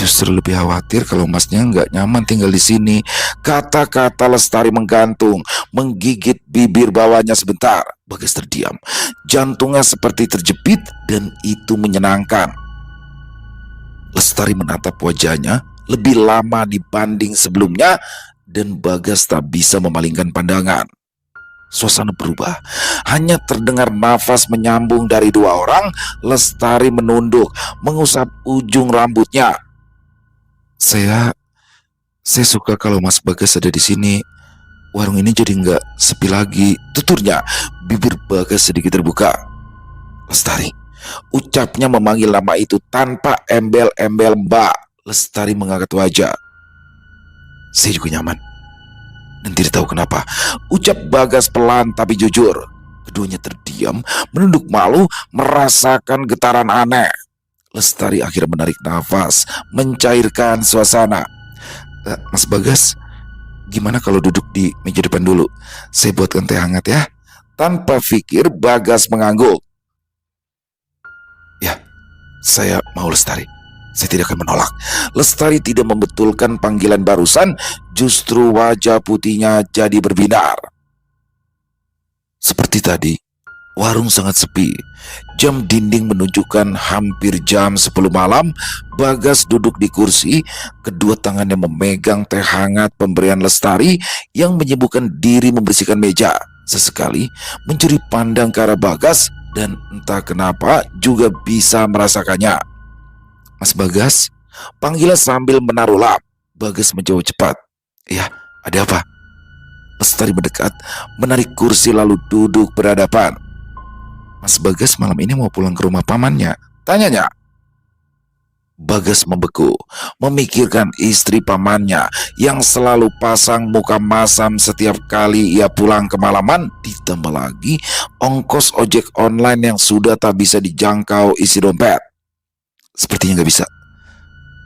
lebih khawatir kalau masnya nggak nyaman tinggal di sini. Kata-kata Lestari menggantung, menggigit bibir bawahnya sebentar. Bagas terdiam, jantungnya seperti terjepit, dan itu menyenangkan. Lestari menatap wajahnya lebih lama dibanding sebelumnya, dan Bagas tak bisa memalingkan pandangan. Suasana berubah, hanya terdengar nafas menyambung dari dua orang. Lestari menunduk, mengusap ujung rambutnya. Saya suka kalau Mas Bagas ada di sini. Warung ini jadi nggak sepi lagi, tuturnya. Bibir Bagas sedikit terbuka. Lestari, ucapnya memanggil nama itu tanpa embel-embel mbak. Lestari mengangkat wajah. Saya juga nyaman. Dan tidak tahu kenapa, ucap Bagas pelan tapi jujur. Keduanya terdiam, menunduk malu, merasakan getaran aneh. Lestari akhirnya menarik nafas, mencairkan suasana. Mas Bagas, gimana kalau duduk di meja depan dulu? Saya buatkan teh hangat ya. Tanpa pikir Bagas mengangguk. Ya, saya mau Lestari. Saya tidak akan menolak. Lestari tidak membetulkan panggilan barusan, justru wajah putihnya jadi berbinar. Seperti tadi, warung sangat sepi. Jam dinding menunjukkan hampir jam 10 malam. Bagas duduk di kursi, kedua tangannya memegang teh hangat pemberian Lestari yang menyibukkan diri membersihkan meja. Sesekali mencuri pandang ke arah Bagas dan entah kenapa juga bisa merasakannya. Mas Bagas, panggilan sambil menaruh lap. Bagas menjawab cepat. Ya, ada apa? Lestari mendekat, menarik kursi lalu duduk berhadapan. Mas Bagas malam ini mau pulang ke rumah pamannya, tanyanya. Bagas membeku, memikirkan istri pamannya yang selalu pasang muka masam setiap kali ia pulang kemalaman, ditambah lagi ongkos ojek online yang sudah tak bisa dijangkau isi dompet. Sepertinya nggak bisa.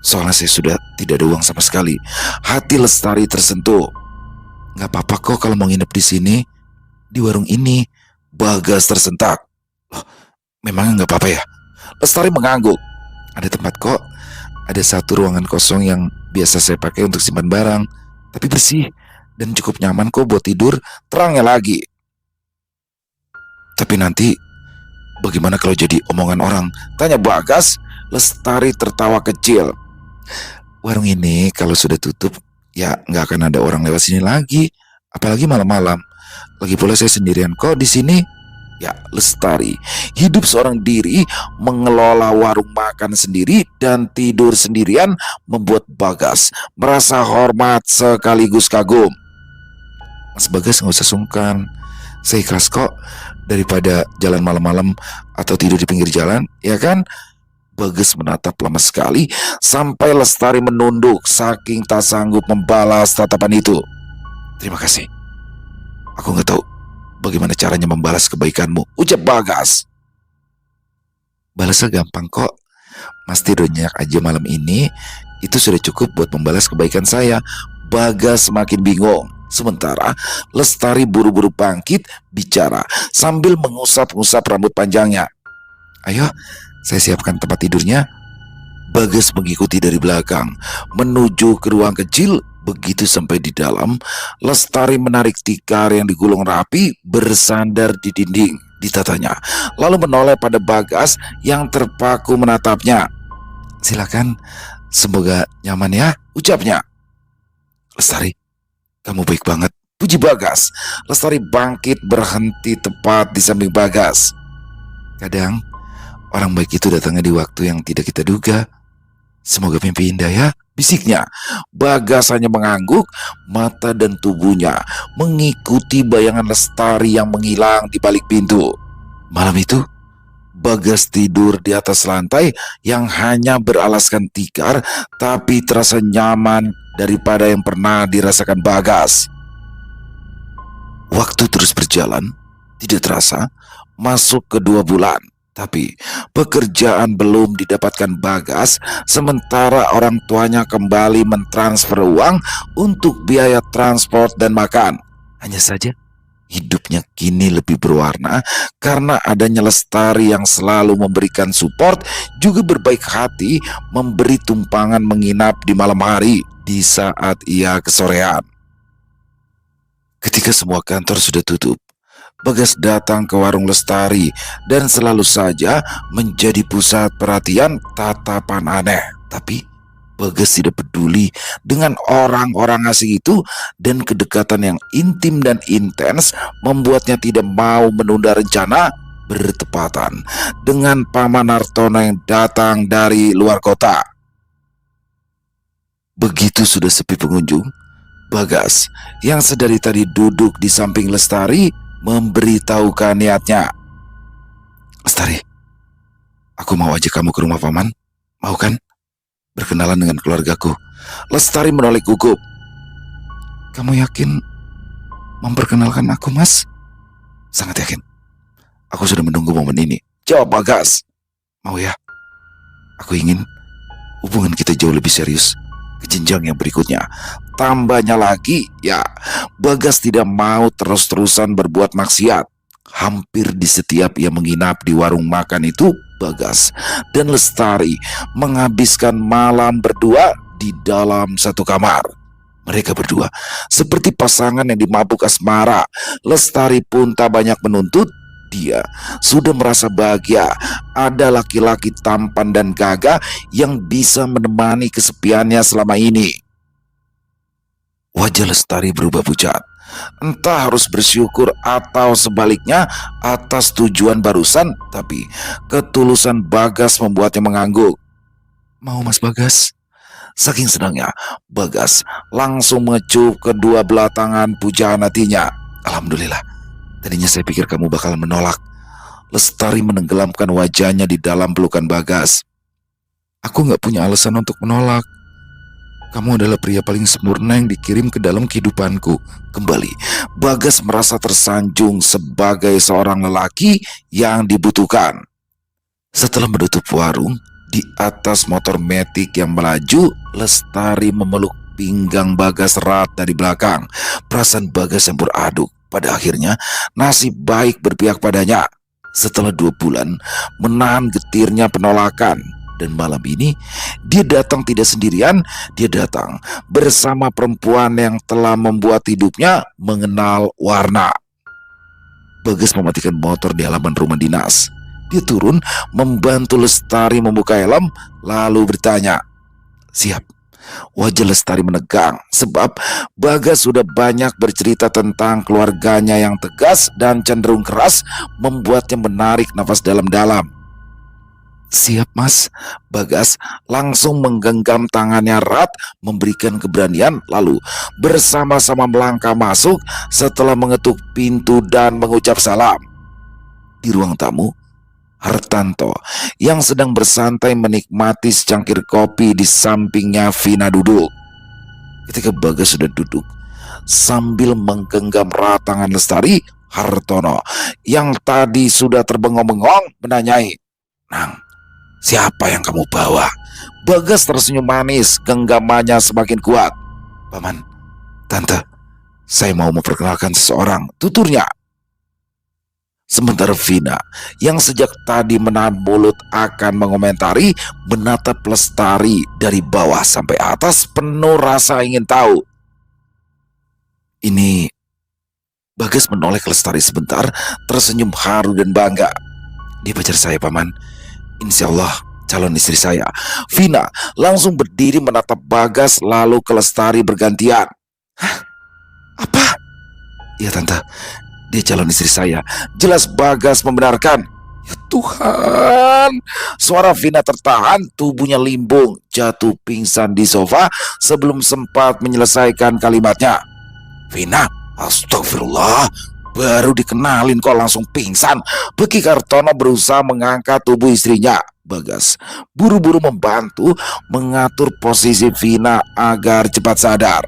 Soalnya saya sudah tidak ada uang sama sekali. Hati Lestari tersentuh. Nggak apa-apa kok kalau mau nginep di sini, di warung ini. Bagas tersentak. Loh, memangnya nggak apa-apa ya? Lestari mengangguk. Ada tempat kok. Ada satu ruangan kosong yang biasa saya pakai untuk simpan barang. Tapi bersih dan cukup nyaman kok buat tidur. Terangnya lagi. Tapi nanti bagaimana kalau jadi omongan orang? Tanya Bagas. Lestari tertawa kecil. Warung ini kalau sudah tutup, ya nggak akan ada orang lewat sini lagi. Apalagi malam-malam. Lagi pula saya sendirian kok di sini. Ya, Lestari hidup seorang diri, mengelola warung makan sendiri dan tidur sendirian membuat Bagas merasa hormat sekaligus kagum. Mas Bagas nggak usah sungkan. Saya ikhlas kok daripada jalan malam-malam atau tidur di pinggir jalan, ya kan? Bagas menatap lama sekali sampai Lestari menunduk saking tak sanggup membalas tatapan itu. Terima kasih. Aku nggak tahu bagaimana caranya membalas kebaikanmu, ucap Bagas. Balasnya gampang kok. Mas tidur nyenyak aja malam ini, itu sudah cukup buat membalas kebaikan saya. Bagas semakin bingung. Sementara Lestari buru-buru bangkit bicara sambil mengusap-ngusap rambut panjangnya. Ayo, saya siapkan tempat tidurnya. Bagas mengikuti dari belakang, menuju ke ruang kecil. Begitu sampai di dalam, Lestari menarik tikar yang digulung rapi bersandar di dinding. Ditatanya, lalu menoleh pada Bagas yang terpaku menatapnya. Silakan, semoga nyaman ya, ucapnya. Lestari, kamu baik banget, puji Bagas. Lestari bangkit berhenti tepat di samping Bagas. Kadang orang baik itu datangnya di waktu yang tidak kita duga. Semoga mimpi indah ya, bisiknya. Bagas hanya mengangguk, mata dan tubuhnya mengikuti bayangan Lestari yang menghilang di balik pintu. Malam itu, Bagas tidur di atas lantai yang hanya beralaskan tikar, tapi terasa nyaman daripada yang pernah dirasakan Bagas. Waktu terus berjalan, tidak terasa masuk ke 2 bulan. Tapi pekerjaan belum didapatkan Bagas, sementara orang tuanya kembali mentransfer uang untuk biaya transport dan makan. Hanya saja hidupnya kini lebih berwarna karena adanya Lestari yang selalu memberikan support, juga berbaik hati memberi tumpangan menginap di malam hari di saat ia kesorean. Ketika semua kantor sudah tutup, Bagas datang ke warung Lestari dan selalu saja menjadi pusat perhatian tatapan aneh. Tapi Bagas tidak peduli dengan orang-orang asing itu, dan kedekatan yang intim dan intens membuatnya tidak mau menunda rencana bertepatan dengan Paman Nartono yang datang dari luar kota. Begitu sudah sepi pengunjung, Bagas yang sedari tadi duduk di samping Lestari memberitahukan niatnya. Lestari, aku mau ajak kamu ke rumah paman. Mau kan? Berkenalan dengan keluargaku. Lestari menoleh gugup. Kamu yakin memperkenalkan aku, Mas? Sangat yakin. Aku sudah menunggu momen ini, jawab Bagas. Mau ya? Aku ingin hubungan kita jauh lebih serius, ke jenjang yang berikutnya. Tambahnya lagi, ya, Bagas tidak mau terus-terusan berbuat maksiat. Hampir di setiap ia menginap di warung makan itu, Bagas dan Lestari menghabiskan malam berdua di dalam satu kamar. Mereka berdua seperti pasangan yang dimabuk asmara. Lestari pun tak banyak menuntut. Dia sudah merasa bahagia ada laki-laki tampan dan gagah yang bisa menemani kesepiannya selama ini. Wajah Lestari berubah pucat. Entah harus bersyukur atau sebaliknya atas tujuan barusan, tapi ketulusan Bagas membuatnya mengangguk. Mau Mas Bagas? Saking senangnya, Bagas langsung mengecup kedua belah tangan pujaan hatinya. Alhamdulillah, tadinya saya pikir kamu bakal menolak. Lestari menenggelamkan wajahnya di dalam pelukan Bagas. Aku gak punya alasan untuk menolak. Kamu adalah pria paling sempurna yang dikirim ke dalam kehidupanku. Kembali, Bagas merasa tersanjung sebagai seorang lelaki yang dibutuhkan. Setelah menutup warung, di atas motor metik yang melaju, Lestari memeluk pinggang Bagas erat dari belakang. Perasaan Bagas campur aduk. Pada akhirnya, nasib baik berpihak padanya. Setelah 2 bulan, menahan getirnya penolakan. Dan malam ini, dia datang tidak sendirian, dia datang bersama perempuan yang telah membuat hidupnya mengenal warna. Bagas mematikan motor di halaman rumah dinas. Dia turun, membantu Lestari membuka helm, lalu bertanya. Siap. Wajah Lestari menegang, sebab Bagas sudah banyak bercerita tentang keluarganya yang tegas dan cenderung keras, membuatnya menarik nafas dalam-dalam. Siap Mas. Bagas langsung menggenggam tangannya erat, memberikan keberanian, lalu bersama-sama melangkah masuk setelah mengetuk pintu dan mengucap salam. Di ruang tamu, Hartanto yang sedang bersantai menikmati secangkir kopi di sampingnya Vina duduk. Ketika Bagas sudah duduk, sambil menggenggam erat tangan Lestari, Hartono yang tadi sudah terbengong-bengong menanyai, Nang, siapa yang kamu bawa? Bagas tersenyum manis, genggamannya semakin kuat. Paman, Tante, saya mau memperkenalkan seseorang, tuturnya. Sementara Vina yang sejak tadi menahan mulut akan mengomentari, menatap Lestari dari bawah sampai atas penuh rasa ingin tahu. Ini Bagas menoleh ke Lestari sebentar, tersenyum haru dan bangga. Dia pacar saya, Paman. Insya Allah calon istri saya. Vina langsung berdiri menatap Bagas lalu ke Lestari bergantian. Hah? Apa? Iya Tante, dia calon istri saya. Jelas Bagas membenarkan. Ya Tuhan. Suara Vina tertahan, tubuhnya limbung, jatuh pingsan di sofa sebelum sempat menyelesaikan kalimatnya. Vina, astagfirullah, baru dikenalin kok langsung pingsan. Beki Kartono berusaha mengangkat tubuh istrinya. Bagas buru-buru membantu mengatur posisi Vina agar cepat sadar.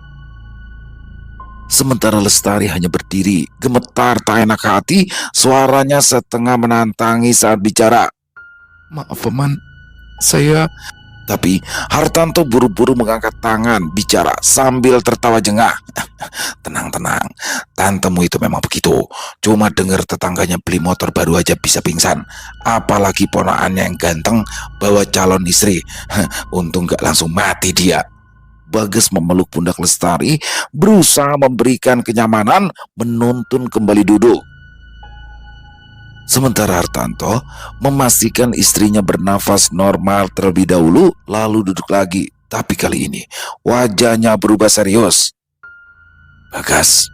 Sementara Lestari hanya berdiri, gemetar tak enak hati, suaranya setengah menantangi saat bicara. Maaf Paman, saya... Tapi Hartanto buru-buru mengangkat tangan bicara sambil tertawa jengah. Tenang-tenang, tantemu itu memang begitu. Cuma dengar tetangganya beli motor baru aja bisa pingsan. Apalagi ponakannya yang ganteng bawa calon istri. Untung gak langsung mati dia. Bagas memeluk pundak Lestari, berusaha memberikan kenyamanan, menuntun kembali duduk. Sementara Hartanto memastikan istrinya bernafas normal terlebih dahulu, lalu duduk lagi. Tapi kali ini wajahnya berubah serius. Bagas,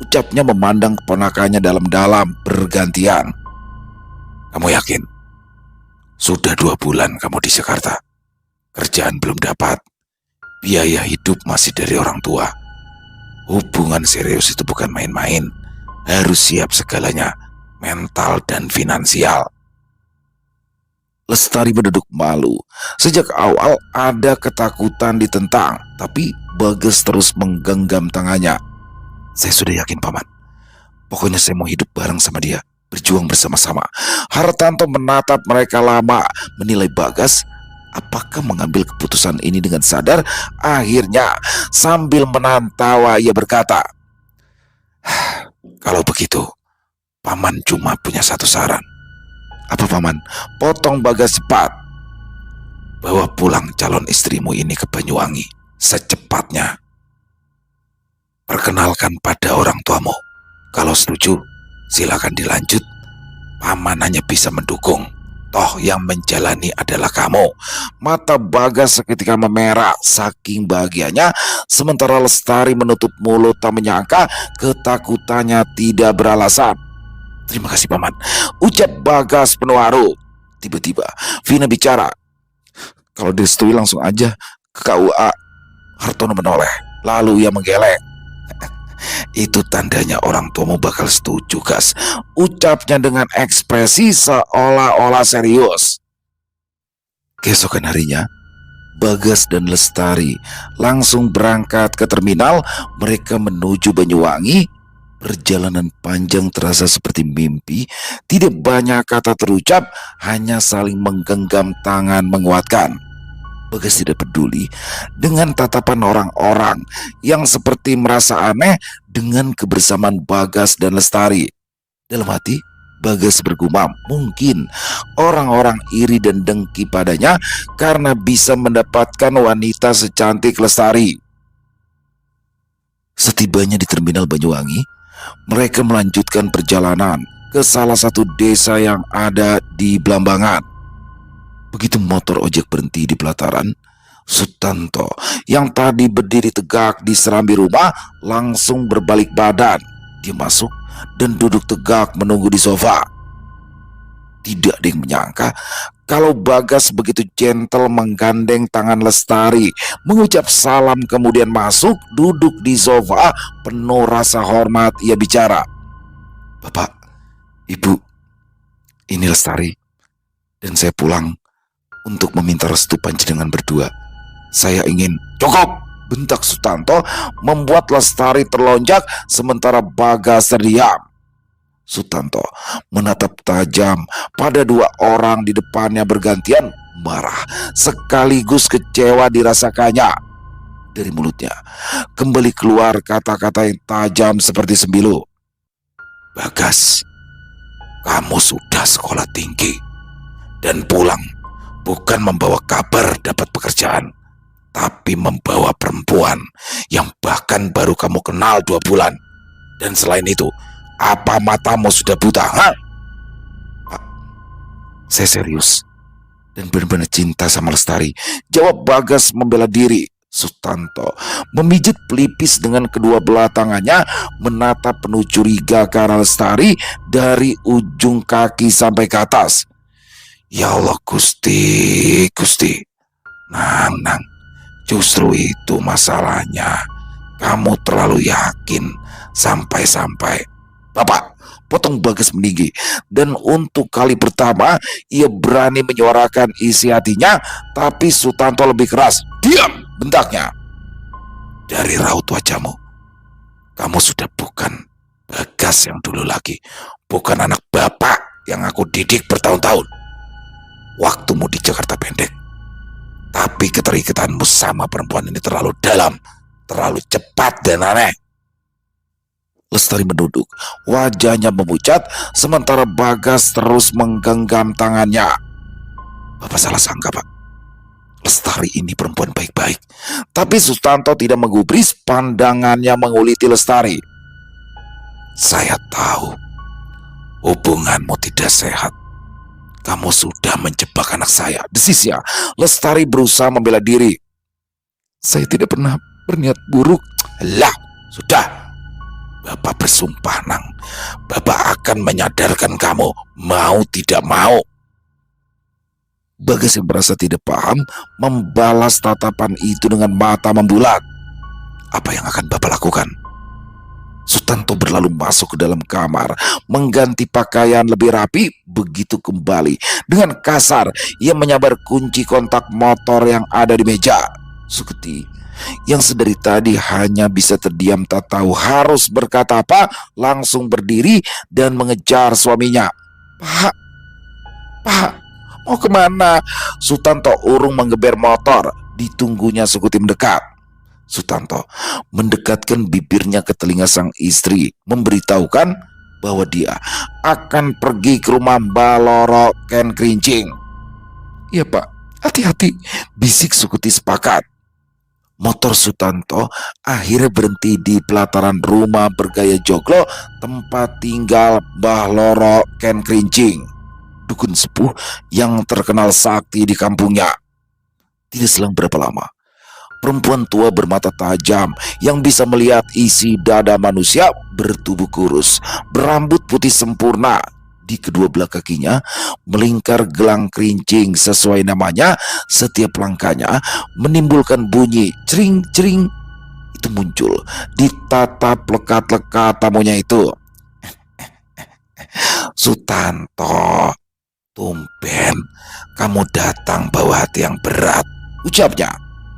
ucapnya memandang keponakannya dalam-dalam bergantian. Kamu yakin? Sudah 2 bulan kamu di Jakarta. Kerjaan belum dapat. Biaya hidup masih dari orang tua. Hubungan serius itu bukan main-main. Harus siap segalanya, mental dan finansial. Lestari berduduk malu. Sejak awal ada ketakutan ditentang, tapi Bagas terus menggenggam tangannya. Saya sudah yakin Paman. Pokoknya saya mau hidup bareng sama dia, berjuang bersama-sama. Hartanto menatap mereka lama, menilai Bagas. Apakah mengambil keputusan ini dengan sadar? Akhirnya sambil menahan tawa ia berkata, kalau begitu Paman cuma punya satu saran. Apa paman? Potong Bagas cepat. Bawa pulang calon istrimu ini ke Banyuwangi secepatnya. Perkenalkan pada orang tuamu. Kalau setuju, silakan dilanjut. Paman hanya bisa mendukung. Toh yang menjalani adalah kamu. Mata Bagas seketika memerah saking bahagianya, sementara Lestari menutup mulut tak menyangka ketakutannya tidak beralasan. Terima kasih paman, ucap Bagas penuh haru. Tiba-tiba Vina bicara. Kalau direstui langsung aja ke KUA. Hartono menoleh, lalu ia menggeleng. Itu tandanya orang tuamu bakal setuju, Gas. Ucapnya dengan ekspresi seolah-olah serius. Keesokan harinya, Bagas dan Lestari langsung berangkat ke terminal. Mereka menuju Banyuwangi. Perjalanan panjang terasa seperti mimpi. Tidak banyak kata terucap, hanya saling menggenggam tangan menguatkan. Bagas tidak peduli dengan tatapan orang-orang yang seperti merasa aneh dengan kebersamaan Bagas dan Lestari. Dalam hati, Bagas bergumam, mungkin orang-orang iri dan dengki padanya karena bisa mendapatkan wanita secantik Lestari. Setibanya di terminal Banyuwangi, mereka melanjutkan perjalanan ke salah satu desa yang ada di Blambangan. Begitu motor ojek berhenti di pelataran, Sutanto yang tadi berdiri tegak di serambi rumah langsung berbalik badan. Dia masuk dan duduk tegak menunggu di sofa. Tidak ada yang menyangka kalau Bagas begitu gentle menggandeng tangan Lestari, mengucap salam kemudian masuk duduk di sofa penuh rasa hormat. Ia bicara, Bapak, Ibu, ini Lestari, dan saya pulang untuk meminta restu panjenengan berdua. Saya ingin... Cukup! Bentak Sutanto membuat Lestari terlonjak sementara Bagas terdiam. Sutanto menatap tajam pada dua orang di depannya bergantian, marah sekaligus kecewa dirasakannya. Dari mulutnya kembali keluar kata-kata yang tajam seperti sembilu. Bagas, kamu sudah sekolah tinggi dan pulang bukan membawa kabar dapat pekerjaan, tapi membawa perempuan yang bahkan baru kamu kenal 2 bulan. Dan selain itu, apa matamu sudah buta? Ha? Pak, saya serius dan benar-benar cinta sama Lestari, jawab Bagas membela diri. Sutanto memijit pelipis dengan kedua belah tangannya, menatap penuh curiga ke arah Lestari dari ujung kaki sampai ke atas. Ya Allah Gusti, Gusti. Nang, justru itu masalahnya. Kamu terlalu yakin sampai-sampai. Bapak, potong Bagas meninggi. Dan untuk kali pertama ia berani menyuarakan isi hatinya. Tapi Sutanto lebih keras. Diam, bentaknya. Dari raut wajahmu, kamu sudah bukan Bagas yang dulu lagi. Bukan anak bapak yang aku didik bertahun-tahun. Waktumu di Jakarta pendek, tapi keterikatanmu sama perempuan ini terlalu dalam, terlalu cepat dan aneh. Lestari menunduk, wajahnya memucat, sementara Bagas terus menggenggam tangannya. Bapak salah sangka, Pak. Lestari ini perempuan baik-baik, tapi Sutanto tidak menggubris, pandangannya menguliti Lestari. Saya tahu hubunganmu tidak sehat. Kamu sudah menjebak anak saya, desisnya. Lestari berusaha membela diri. Saya tidak pernah berniat buruk. Lah, sudah. Bapak bersumpah, Nang. Bapak akan menyadarkan kamu, mau tidak mau. Bagas yang merasa tidak paham membalas tatapan itu dengan mata membulat. Apa yang akan Bapak lakukan? Sutanto berlalu masuk ke dalam kamar, mengganti pakaian lebih rapi. Begitu kembali, dengan kasar ia menyabar kunci kontak motor yang ada di meja. Suketi yang sedari tadi hanya bisa terdiam tak tahu harus berkata apa, langsung berdiri dan mengejar suaminya. Pak, mau kemana? Sutanto urung menggeber motor. Ditunggunya Suketi mendekat. Sutanto mendekatkan bibirnya ke telinga sang istri, memberitahukan bahwa dia akan pergi ke rumah Mbak Loro Ken Kerincing. "Iya Pak, hati-hati," bisik Sukuti sepakat. Motor Sutanto akhirnya berhenti di pelataran rumah bergaya joglo tempat tinggal Mbah Loro Ken Kerincing, dukun sepuh yang terkenal sakti di kampungnya. Tidak selang berapa lama, perempuan tua bermata tajam yang bisa melihat isi dada manusia, bertubuh kurus, berambut putih sempurna. Di kedua belah kakinya melingkar gelang kerincing sesuai namanya. Setiap langkahnya menimbulkan bunyi cering-cering. Itu muncul di tatap lekat-lekat tamunya itu. "Sutanto, tumben kamu datang bawa hati yang berat," ucapnya.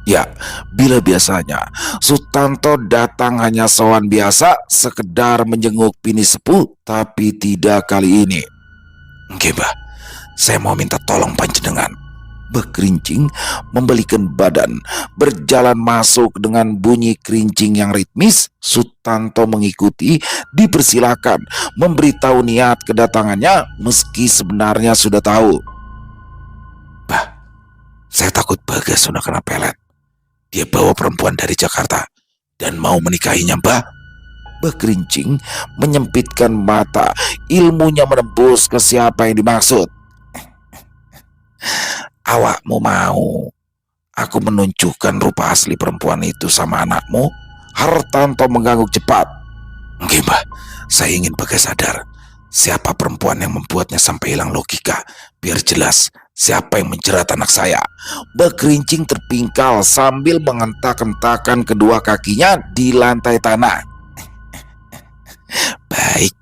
Ya, bila biasanya Sutanto datang hanya sowan biasa, sekedar menjenguk bini sepuh, tapi tidak kali ini. "Nggih, Mbah, saya mau minta tolong panjenengan." Mbah Kerincing membalikan badan, berjalan masuk dengan bunyi kerincing yang ritmis. Sutanto mengikuti, dipersilakan, memberitahu niat kedatangannya meski sebenarnya sudah tahu. "Mbah, saya takut Bagas sudah kena pelet. Dia bawa perempuan dari Jakarta dan mau menikahinya, Mbah." Mbah Kerincing menyempitkan mata, ilmunya menembus ke siapa yang dimaksud. "Awakmu mau aku menunjukkan rupa asli perempuan itu sama anakmu?" Hartanto mengangguk cepat. "Nggih, Mbah, saya ingin Bagas sadar siapa perempuan yang membuatnya sampai hilang logika, biar jelas siapa yang menjerat anak saya." Mbah Kerincing terpingkal sambil mengentak-entakan kedua kakinya di lantai tanah. "Baik,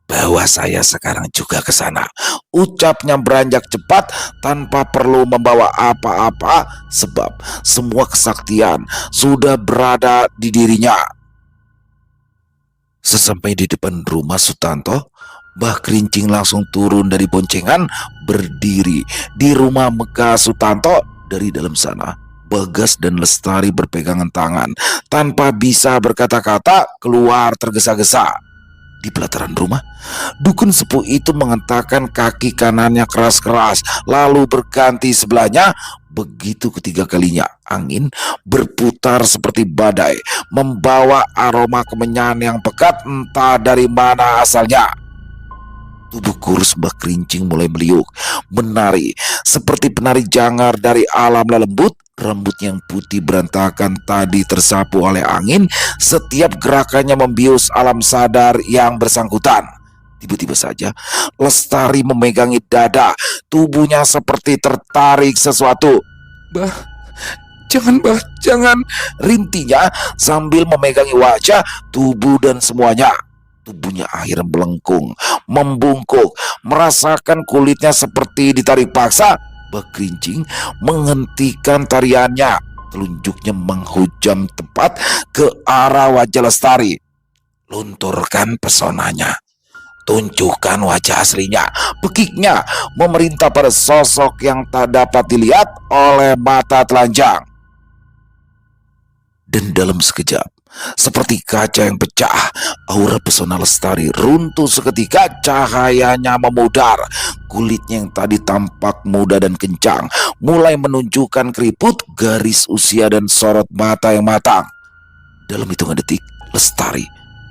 bawa saya sekarang juga ke sana," ucapnya beranjak cepat tanpa perlu membawa apa-apa, sebab semua kesaktian sudah berada di dirinya. Sesampai di depan rumah Sutanto, Mbah Kerincing langsung turun dari boncengan, berdiri di rumah megah Sutanto. Dari dalam sana, Bagas dan Lestari berpegangan tangan tanpa bisa berkata-kata, keluar tergesa-gesa. Di pelataran rumah, dukun sepuh itu mengentakkan kaki kanannya keras-keras, lalu berganti sebelahnya. Begitu ketiga kalinya, angin berputar seperti badai, membawa aroma kemenyan yang pekat entah dari mana asalnya. Tubuh kurus Mbah Kerincing mulai meliuk, menari seperti penari jangar dari alam lembut. Rambut yang putih berantakan tadi tersapu oleh angin. Setiap gerakannya membius alam sadar yang bersangkutan. Tiba-tiba saja Lestari memegangi dada, tubuhnya seperti tertarik sesuatu. "Bah, jangan, Bah, jangan," rintinya sambil memegangi wajah, tubuh dan semuanya. Tubuhnya akhirnya melengkung, membungkuk, merasakan kulitnya seperti ditarik paksa. Mbah Kerincing menghentikan tariannya, telunjuknya menghujam tepat ke arah wajah Lestari. "Lunturkan pesonanya, tunjukkan wajah aslinya," bekiknya memerintah pada sosok yang tak dapat dilihat oleh mata telanjang. Dan dalam sekejap, seperti kaca yang pecah, aura pesona Lestari runtuh seketika. Cahayanya memudar. Kulitnya yang tadi tampak muda dan kencang mulai menunjukkan keriput, garis usia, dan sorot mata yang matang. Dalam hitungan detik, Lestari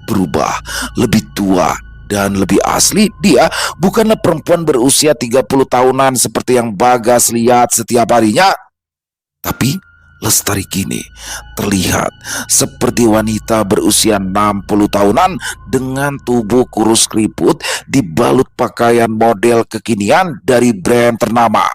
berubah lebih tua dan lebih asli. Dia bukanlah perempuan berusia 30 tahunan seperti yang Bagas lihat setiap harinya, tapi Lestari kini terlihat seperti wanita berusia 60 tahunan dengan tubuh kurus keriput dibalut pakaian model kekinian dari brand ternama.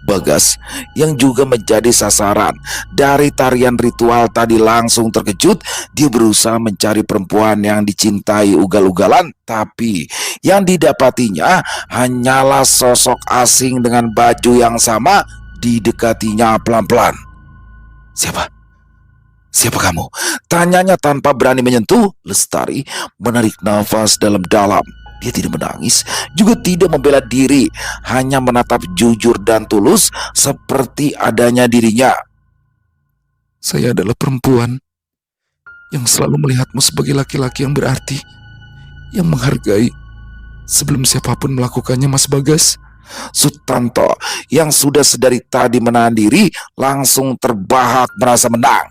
Bagas yang juga menjadi sasaran dari tarian ritual tadi langsung terkejut. Dia berusaha mencari perempuan yang dicintai ugal-ugalan, tapi yang didapatinya hanyalah sosok asing dengan baju yang sama. Didekatinya pelan-pelan. "Siapa? Siapa kamu?" tanyanya tanpa berani menyentuh. Lestari menarik nafas dalam-dalam. Dia tidak menangis, juga tidak membela diri, hanya menatap jujur dan tulus seperti adanya dirinya. "Saya adalah perempuan yang selalu melihatmu sebagai laki-laki yang berarti. yang menghargai sebelum siapapun melakukannya, Mas Bagas. Sutanto yang sudah sedari tadi menahan diri langsung terbahak merasa menang.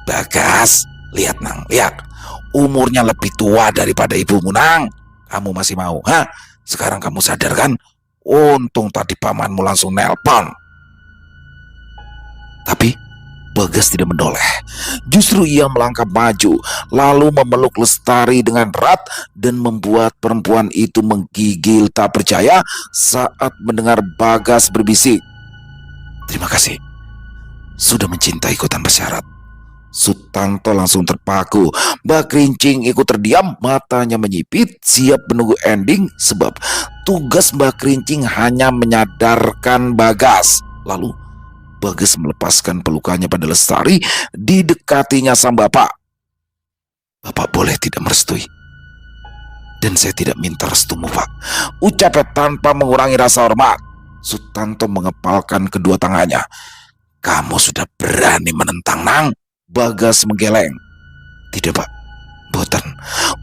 Bagas, lihat Nang, lihat. Umurnya lebih tua daripada ibumu Nang. Kamu masih mau, ha? Sekarang kamu sadar kan? Untung tadi pamanmu langsung nelpon. Tapi Bagas tidak menoleh. Justru ia melangkah maju, lalu memeluk Lestari dengan erat dan membuat perempuan itu menggigil tak percaya saat mendengar Bagas berbisik, "Terima kasih, sudah mencintaiku tanpa syarat." Sutanto langsung terpaku. Mbak Kerincing ikut terdiam, matanya menyipit, siap menunggu ending sebab tugas Mbak Kerincing hanya menyadarkan Bagas. Lalu Bagas melepaskan pelukannya pada Lestari, didekatinya sang bapak. "Bapak boleh tidak merestui, dan saya tidak minta restumu, Pak," ucapnya tanpa mengurangi rasa hormat. Sutanto mengepalkan kedua tangannya. "Kamu sudah berani menentang Nang?" Bagas menggeleng. "Tidak, Pak, boten,"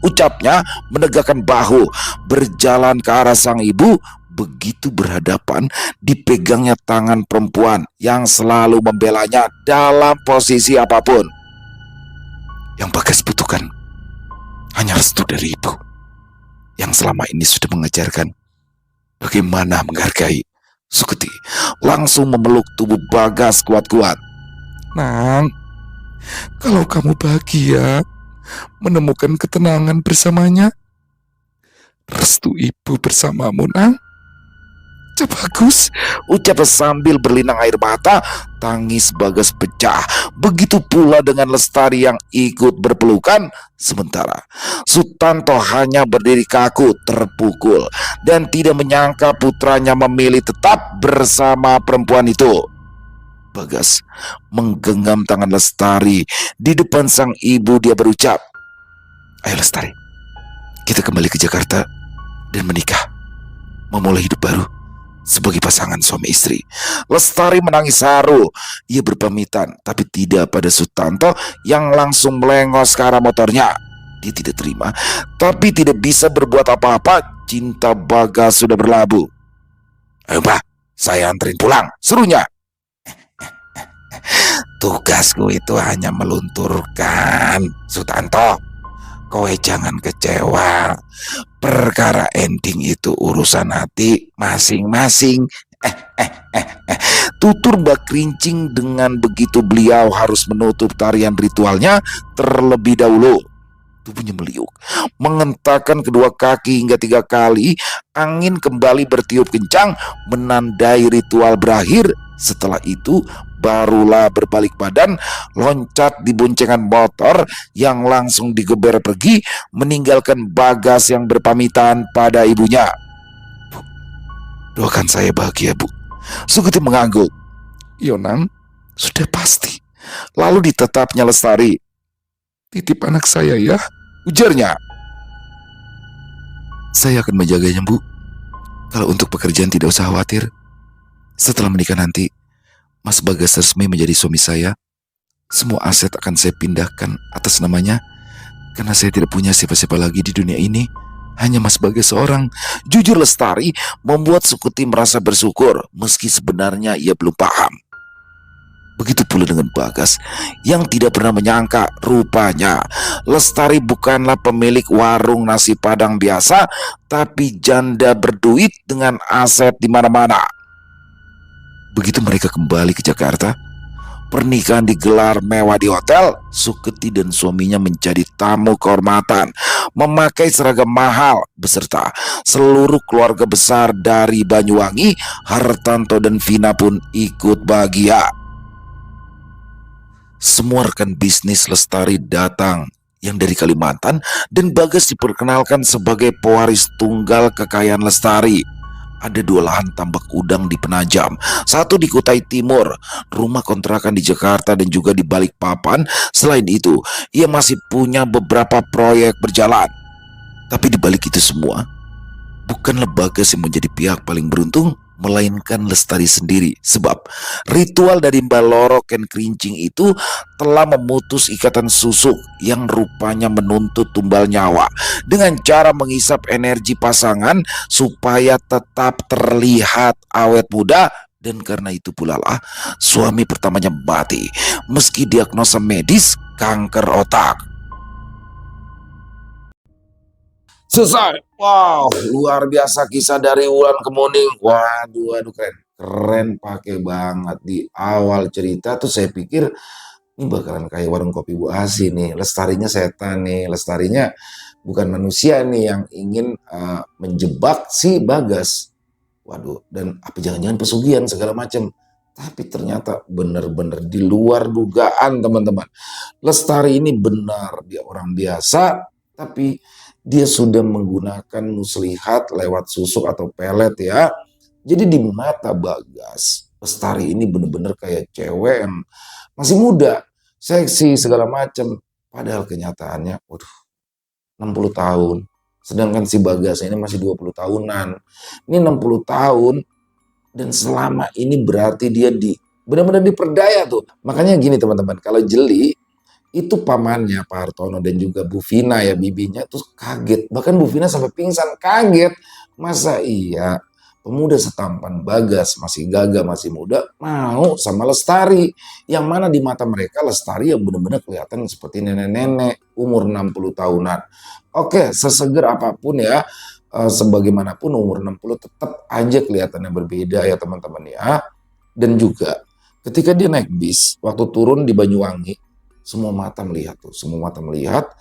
ucapnya menegakkan bahu, berjalan ke arah sang ibu. Begitu berhadapan, dipegangnya tangan perempuan yang selalu membelanya dalam posisi apapun. Yang Bagas butuhkan hanya restu dari ibu, yang selama ini sudah mengajarkan bagaimana menghargai. Sukuti langsung memeluk tubuh Bagas kuat-kuat. Nang, kalau kamu bahagia menemukan ketenangan bersamanya, restu ibu bersamamu, Nang. Bagus, ucapnya sambil berlinang air mata. Tangis Bagas pecah. Begitu pula dengan Lestari yang ikut berpelukan. Sementara Sutanto hanya berdiri kaku, terpukul, dan tidak menyangka putranya memilih tetap bersama perempuan itu. Bagas menggenggam tangan Lestari. Di depan sang ibu dia berucap, "Ayo Lestari, kita kembali ke Jakarta dan menikah, memulai hidup baru sebagai pasangan suami istri." Lestari menangis haru. Ia berpamitan, tapi tidak pada Sutanto yang langsung melengos ke arah motornya. Dia tidak terima, tapi tidak bisa berbuat apa-apa. Cinta Bagas sudah berlabuh. "Ayo Pak, saya anterin pulang," serunya. "Tugasku itu hanya melunturkan, Sutanto. Kowe jangan kecewa. Perkara ending itu urusan hati masing-masing." Tutur Mbak Kerincing. Dengan begitu beliau harus menutup tarian ritualnya terlebih dahulu. Tubuhnya meliuk, mengentakkan kedua kaki hingga 3 kali. Angin kembali bertiup kencang, menandai ritual berakhir. Setelah itu barulah berbalik badan, loncat di boncengan motor yang langsung digeber pergi, meninggalkan Bagas yang berpamitan pada ibunya. "Bu, doakan saya bahagia, Bu." Sukuti mengangguk. "Yo Nang, sudah pasti." Lalu ditetapnya Lestari. "Titip anak saya ya," ujarnya. "Saya akan menjaganya, Bu. Kalau untuk pekerjaan tidak usah khawatir. Setelah menikah nanti, Mas Bagas resmi menjadi suami saya. Semua aset akan saya pindahkan atas namanya, karena saya tidak punya siapa-siapa lagi di dunia ini. Hanya Mas Bagas seorang." Jujur Lestari membuat Sukuti merasa bersyukur, meski sebenarnya ia belum paham. Begitu pula dengan Bagas yang tidak pernah menyangka rupanya Lestari bukanlah pemilik warung nasi Padang biasa, tapi janda berduit dengan aset di mana-mana. Begitu mereka kembali ke Jakarta, pernikahan digelar mewah di hotel. Sukuti dan suaminya menjadi tamu kehormatan, memakai seragam mahal beserta seluruh keluarga besar dari Banyuwangi. Hartanto dan Vina pun ikut bahagia. Semua rekan bisnis Lestari datang yang dari Kalimantan, dan Bagas diperkenalkan sebagai pewaris tunggal kekayaan Lestari. Ada 2 lahan tambak udang di Penajam, 1 di Kutai Timur, rumah kontrakan di Jakarta, dan juga di Balikpapan. Selain itu, ia masih punya beberapa proyek berjalan. Tapi di balik itu semua, bukanlah Bagas yang menjadi pihak paling beruntung, melainkan Lestari sendiri. Sebab ritual dari Mbak Loro Ken Kerincing itu telah memutus ikatan susuk yang rupanya menuntut tumbal nyawa dengan cara mengisap energi pasangan supaya tetap terlihat awet muda. Dan karena itu pula lah suami pertamanya mati meski diagnosa medis kanker otak. Selesai. Wow, luar biasa kisah dari Wulan Kemuning. Waduh, waduh, keren. Keren pakai banget. Di awal cerita tuh saya pikir ini bakalan kayak warung kopi Bu Asi nih. Lestarinya setan nih. Lestarinya bukan manusia nih yang ingin menjebak si Bagas. Waduh, dan apa jangan-jangan pesugihan segala macam. Tapi ternyata benar-benar di luar dugaan, teman-teman. Lestari ini benar dia orang biasa, tapi dia sudah menggunakan muslihat lewat susuk atau pelet ya. Jadi di mata Bagas, Lestari ini benar-benar kayak cewek yang masih muda, seksi segala macam. Padahal kenyataannya, waduh, 60 tahun. Sedangkan si Bagas ini masih 20 tahunan. Ini 60 tahun dan selama ini berarti dia benar-benar diperdaya tuh. Makanya gini teman-teman, kalau jeli itu pamannya Pak Hartono dan juga Bu Vina ya bibinya tuh kaget. Bahkan Bu Vina sampai pingsan kaget. Masa iya pemuda setampan Bagas masih gagah masih muda mau sama Lestari, yang mana di mata mereka Lestari yang benar-benar kelihatan seperti nenek-nenek umur 60 tahunan. Oke, seseger apapun ya, sebagaimanapun umur 60 tetap aja kelihatannya berbeda ya teman-teman ya. Dan juga ketika dia naik bis, waktu turun di Banyuwangi, semua mata melihat tuh, semua mata melihat.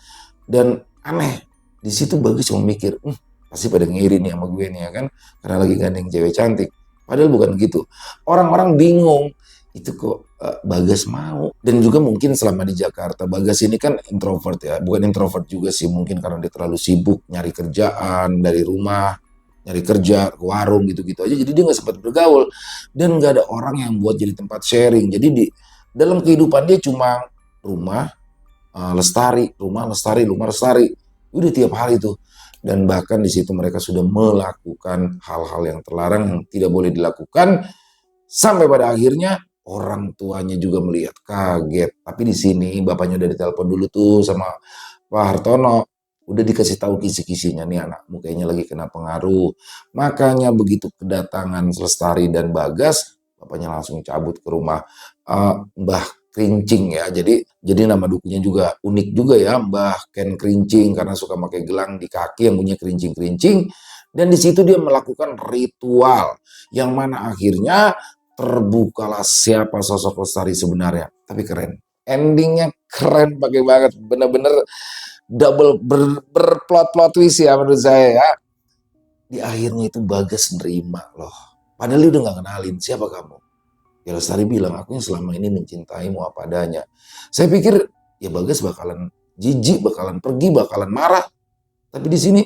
Dan aneh, di situ Bagas cuma mikir, pasti pada ngiri nih sama gue nih ya kan, karena lagi gandeng cewek cantik. Padahal bukan gitu. Orang-orang bingung, itu kok Bagas mau. Dan juga mungkin selama di Jakarta, Bagas ini kan introvert ya, bukan introvert juga sih, mungkin karena dia terlalu sibuk nyari kerjaan dari rumah, nyari kerja ke warung gitu-gitu aja, jadi dia nggak sempat bergaul dan nggak ada orang yang buat jadi tempat sharing. Jadi di dalam kehidupan dia cuma rumah, Lestari, rumah Lestari, rumah Lestari, udah tiap hari tuh. Dan bahkan di situ mereka sudah melakukan hal-hal yang terlarang yang tidak boleh dilakukan, sampai pada akhirnya orang tuanya juga melihat kaget. Tapi di sini bapaknya udah ditelepon dulu tuh sama Pak Hartono, udah dikasih tahu kisi-kisinya nih anakmu kayaknya lagi kena pengaruh. Makanya begitu kedatangan Lestari dan Bagas, bapaknya langsung cabut ke rumah Mbah Kerincing ya. Jadi nama dukunya juga unik juga ya, Mbah Ken Kerincing, karena suka pakai gelang di kaki yang punya kerincing-kerincing. Dan di situ dia melakukan ritual yang mana akhirnya terbukalah siapa sosok Lestari sebenarnya. Tapi keren. Endingnya keren pakai banget. Bener-bener double berplot twist ya menurut saya ya. Di akhirnya itu Bagas nerima loh. Padahal dia udah gak kenalin siapa kamu. Ya Lestari bilang, aku yang selama ini mencintaimu apa adanya. Saya pikir ya Bagas bakalan jijik, bakalan pergi, bakalan marah. Tapi di sini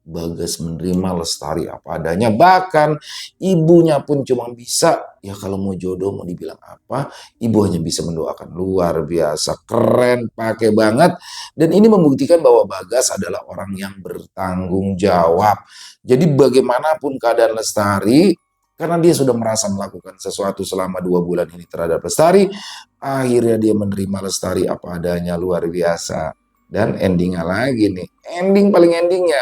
Bagas menerima Lestari apa adanya. Bahkan ibunya pun cuma bisa, ya kalau mau jodoh mau dibilang apa, ibu hanya bisa mendoakan. Luar biasa, keren, pakai banget. Dan ini membuktikan bahwa Bagas adalah orang yang bertanggung jawab. Jadi bagaimanapun keadaan Lestari, karena dia sudah merasa melakukan sesuatu selama 2 bulan ini terhadap Lestari, akhirnya dia menerima Lestari apa adanya. Luar biasa. Dan endingnya lagi nih, paling endingnya,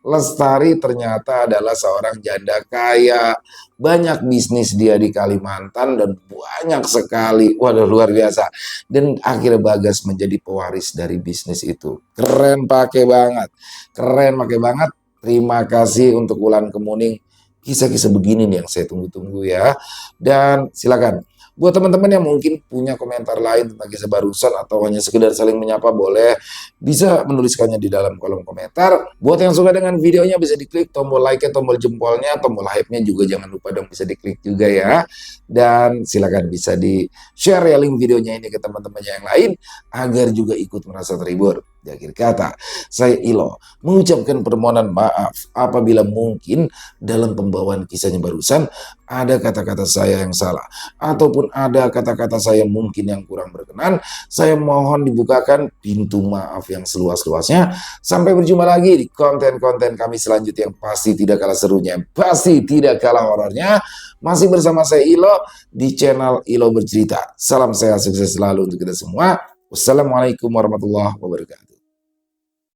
Lestari ternyata adalah seorang janda kaya, banyak bisnis dia di Kalimantan dan banyak sekali, waduh luar biasa. Dan akhirnya Bagas menjadi pewaris dari bisnis itu. Keren pakai banget, keren pakai banget. Terima kasih untuk Wulan Kemuning. Kisah-kisah begini nih yang saya tunggu-tunggu ya. Dan silakan buat teman-teman yang mungkin punya komentar lain tentang kisah barusan atau hanya sekedar saling menyapa, boleh bisa menuliskannya di dalam kolom komentar. Buat yang suka dengan videonya bisa diklik tombol like-nya, tombol jempolnya, tombol hype-nya juga jangan lupa dong bisa diklik juga ya. Dan silakan bisa di-share ya link videonya ini ke teman-teman yang lain agar juga ikut merasa terhibur. Di akhir kata, saya Ilo mengucapkan permohonan maaf apabila mungkin dalam pembawaan kisahnya barusan ada kata-kata saya yang salah ataupun ada kata-kata saya mungkin yang kurang berkenan. Saya mohon dibukakan pintu maaf yang seluas-luasnya. Sampai berjumpa lagi di konten-konten kami selanjutnya yang pasti tidak kalah serunya, pasti tidak kalah horornya. Masih bersama saya Ilo di channel Ilo Bercerita. Salam sehat, sukses selalu untuk kita semua. Wassalamualaikum warahmatullahi wabarakatuh.